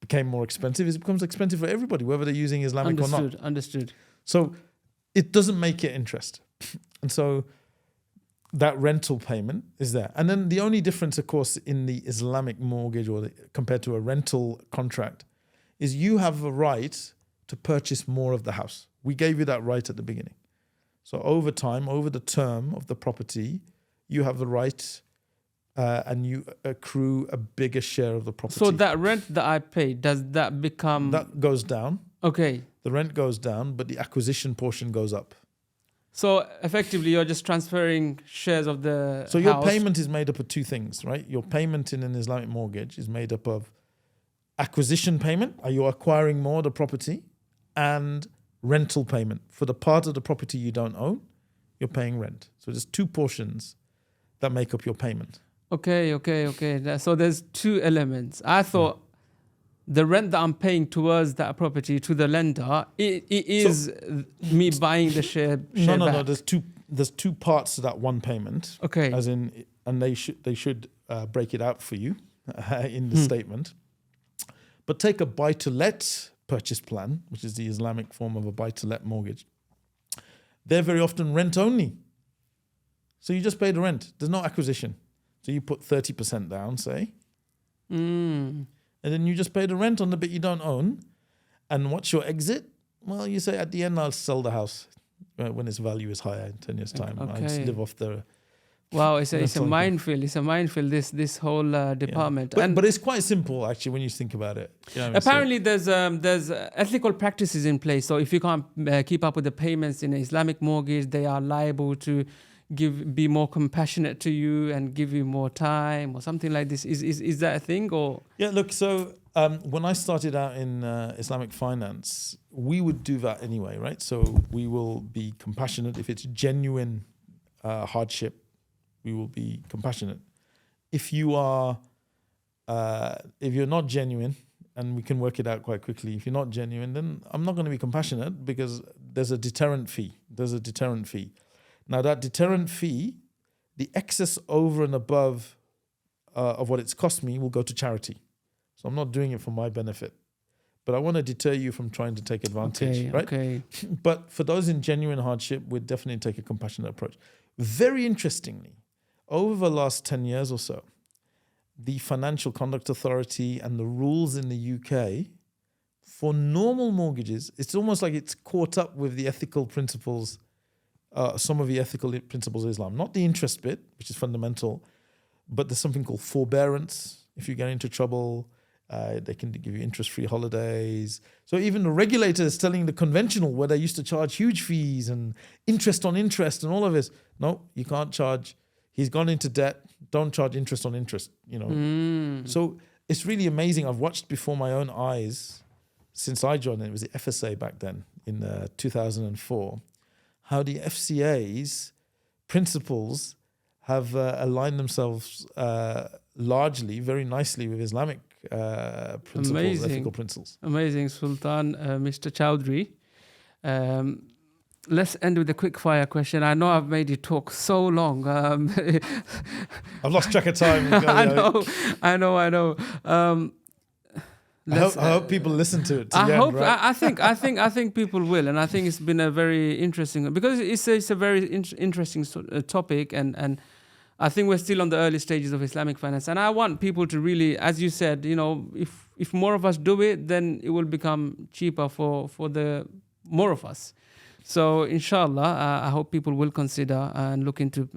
became more expensive. It becomes expensive for everybody, whether they're using Islamic or not. Understood. So it doesn't make it interest. And so that rental payment is there. And then the only difference, of course, in the Islamic mortgage compared to a rental contract is you have a right to purchase more of the house. We gave you that right at the beginning. So over time, over the term of the property, you have the right and you accrue a bigger share of the property. So that rent that I pay, does that become... That goes down. Okay. The rent goes down, but the acquisition portion goes up. So effectively, you're just transferring shares of the So house. your payment is made up of two things, right? Your payment in an Islamic mortgage is made up of acquisition payment. Are you acquiring more of the property? And rental payment. For the part of the property you don't own, you're paying rent. So there's two portions that make up your payment. Okay. So there's two elements. I thought the rent that I'm paying towards that property to the lender, it is me buying the share No. back. There's two parts to that one payment. Okay. As in, and they should break it out for you in the statement. But take a buy-to-let purchase plan, which is the Islamic form of a buy-to-let mortgage. They're very often rent only. So you just pay the rent. There's no acquisition. So you put 30% down, say. And then you just pay the rent on the bit you don't own. And what's your exit? Well, you say at the end, I'll sell the house when its value is higher in 10 years' time. Okay. I'll just live off the... Wow, it's a minefield. It's a minefield, this whole department. Yeah. But it's quite simple, actually, when you think about it. You know, apparently, there's ethical practices in place. So if you can't keep up with the payments in an Islamic mortgage, they are liable to be more compassionate to you and give you more time or something like this. Is that a thing? Or yeah, look, so when I started out in Islamic finance, we would do that anyway, right? So we will be compassionate if it's genuine hardship. We will be compassionate. If you are, if you're not genuine, and we can work it out quite quickly, if you're not genuine, then I'm not going to be compassionate because there's a deterrent fee. Now that deterrent fee, the excess over and above of what it's cost me will go to charity. So I'm not doing it for my benefit, but I want to deter you from trying to take advantage, right? Okay. But for those in genuine hardship, we'd definitely take a compassionate approach. Very interestingly, over the last 10 years or so, the Financial Conduct Authority and the rules in the UK for normal mortgages, it's almost like it's caught up with the ethical principles, some of the ethical principles of Islam. Not the interest bit, which is fundamental, but there's something called forbearance. If you get into trouble, they can give you interest-free holidays. So even the regulators telling the conventional, where they used to charge huge fees and interest on interest and all of this, no, you can't charge. He's gone into debt. Don't charge interest on interest, you know. So it's really amazing. I've watched before my own eyes since I joined. It was the FSA back then in 2004. How the FCA's principles have aligned themselves largely, very nicely with Islamic principles, ethical principles. Amazing, Sultan, Mr. Choudhury. let's end with a quick fire question. I know I've made you talk so long. I've lost track of time. I know. I hope people listen to it. I think people will, and I think it's been a very interesting, because it's a very interesting topic, and I think we're still on the early stages of Islamic finance, and I want people to really, as you said, if more of us do it, then it will become cheaper for the more of us. So inshallah, I hope people will consider and look into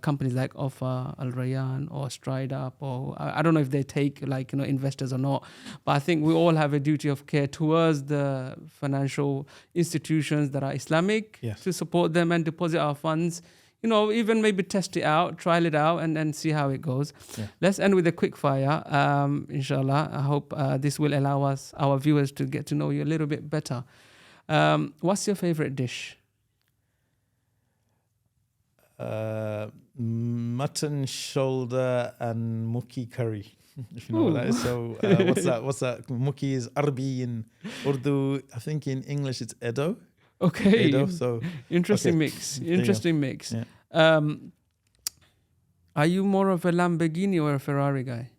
companies like Offer, Al Rayan, or Stride Up, or I don't know if they take investors or not, but I think we all have a duty of care towards the financial institutions that are Islamic, to support them and deposit our funds. Even maybe test it out, trial it out, and then see how it goes. Yeah. Let's end with a quick fire. Inshallah, I hope this will allow our viewers, to get to know you a little bit better. What's your favorite dish? Mutton shoulder and mukhi curry, if you know what that is. So what's that? Mukhi is Arabi in Urdu. I think in English it's Edo. Okay. Edo, so interesting mix. Yeah. Are you more of a Lamborghini or a Ferrari guy?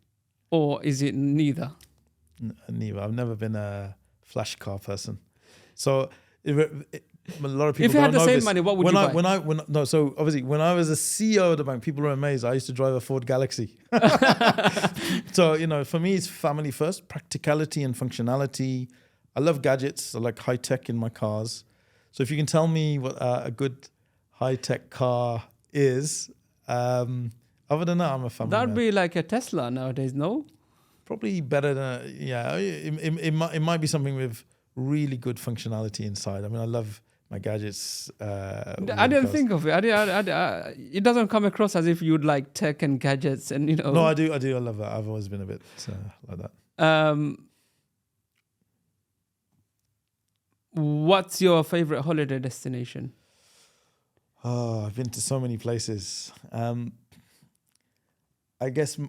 Or is it neither? Neither. I've never been a flash car person. So a lot of people. If you had the same this. money, what would you buy? So obviously when I was a CEO of the bank, people were amazed. I used to drive a Ford Galaxy. So for me, it's family first, practicality and functionality. I love gadgets. I like high tech in my cars. So if you can tell me what a good high tech car is, other than that, I'm a family. That'd be like a Tesla nowadays, no? Probably better than it might be something with really good functionality inside. I mean, I love my gadgets. I didn't think of it. It doesn't come across as if you'd like tech and gadgets, and No, I do. I love that. I've always been a bit like that. What's your favorite holiday destination? Oh, I've been to so many places. I guess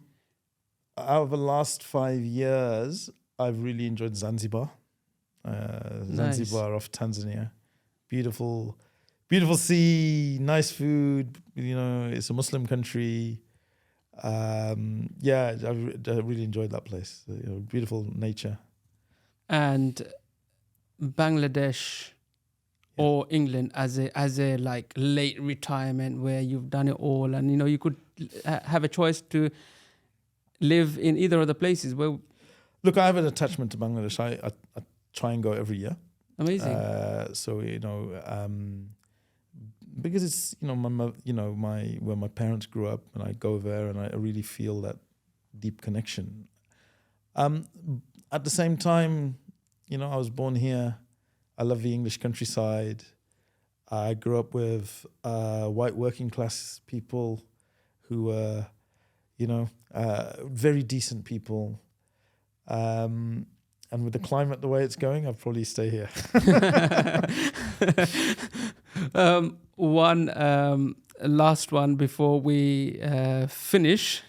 out of the last 5 years, I've really enjoyed Zanzibar. Zanzibar off Tanzania. Beautiful sea, nice food. It's a Muslim country. I really enjoyed that place. Beautiful nature. And Bangladesh or England as a like late retirement, where you've done it all, and you could have a choice to live in either of the places. Well, look, I have an attachment to Bangladesh. I try and go every year. Amazing. Because it's where my parents grew up, and I go there and I really feel that deep connection. At the same time, I was born here. I love the English countryside. I grew up with white working class people who were, very decent people. And with the climate the way it's going, I'll probably stay here. One last one before we finish.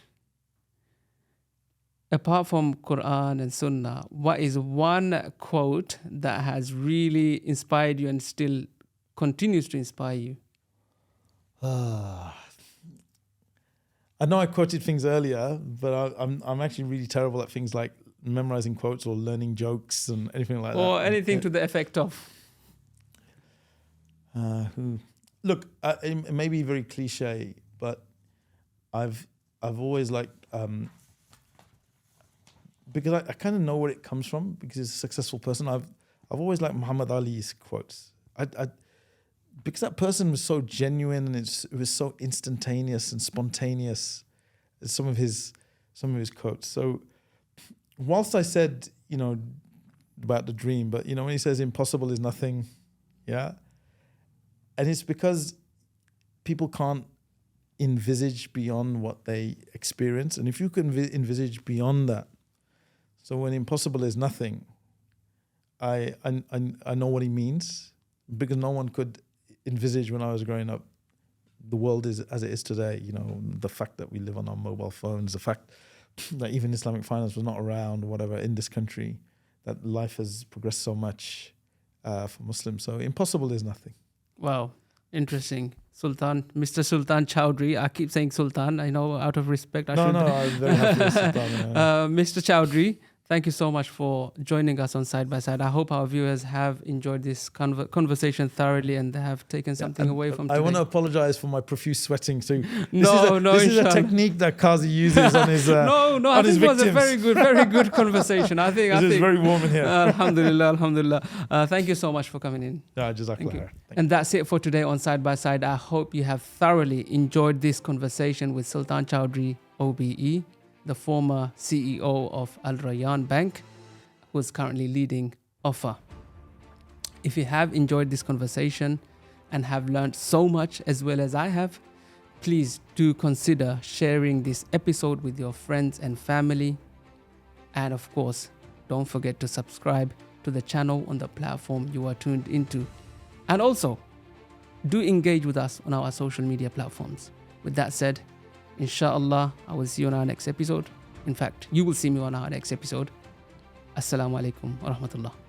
Apart from Quran and Sunnah, what is one quote that has really inspired you and still continues to inspire you? I know I quoted things earlier, but I'm actually really terrible at things like memorizing quotes or learning jokes and anything like that. Or anything to the effect of. Look, it may be very cliche, but I've always liked. Because I kind of know where it comes from, because he's a successful person. I've always liked Muhammad Ali's quotes. Because that person was so genuine, and it was so instantaneous and spontaneous. Some of his quotes. So whilst I said about the dream, but when he says impossible is nothing, and it's because people can't envisage beyond what they experience, and if you can envisage beyond that. So when impossible is nothing, I know what he means, because no one could envisage when I was growing up the world is as it is today. The fact that we live on our mobile phones, the fact that even Islamic finance was not around, whatever, in this country, that life has progressed so much for Muslims. So impossible is nothing. Wow, interesting. Mr. Sultan Choudhury. I keep saying Sultan. I know, out of respect, I should. No, I was very happy with Sultan. Yeah. Mr. Choudhury, thank you so much for joining us on Side by Side. I hope our viewers have enjoyed this conversation thoroughly and they have taken something away from today. I want to apologize for my profuse sweating. So this is a technique that Kazi uses on his I think it was a very good conversation. I think it's very warm in here. Alhamdulillah. Thank you so much for coming in. Thank you. And that's it for today on Side by Side. I hope you have thoroughly enjoyed this conversation with Sultan Choudhury OBE, the former CEO of Al Rayan Bank, who is currently leading O.B.E. If you have enjoyed this conversation and have learned so much as well as I have, please do consider sharing this episode with your friends and family. And of course, don't forget to subscribe to the channel on the platform you are tuned into. And also, do engage with us on our social media platforms. With that said, inshallah, I will see you on our next episode. In fact, you will see me on our next episode. Assalamu alaikum wa rahmatullah.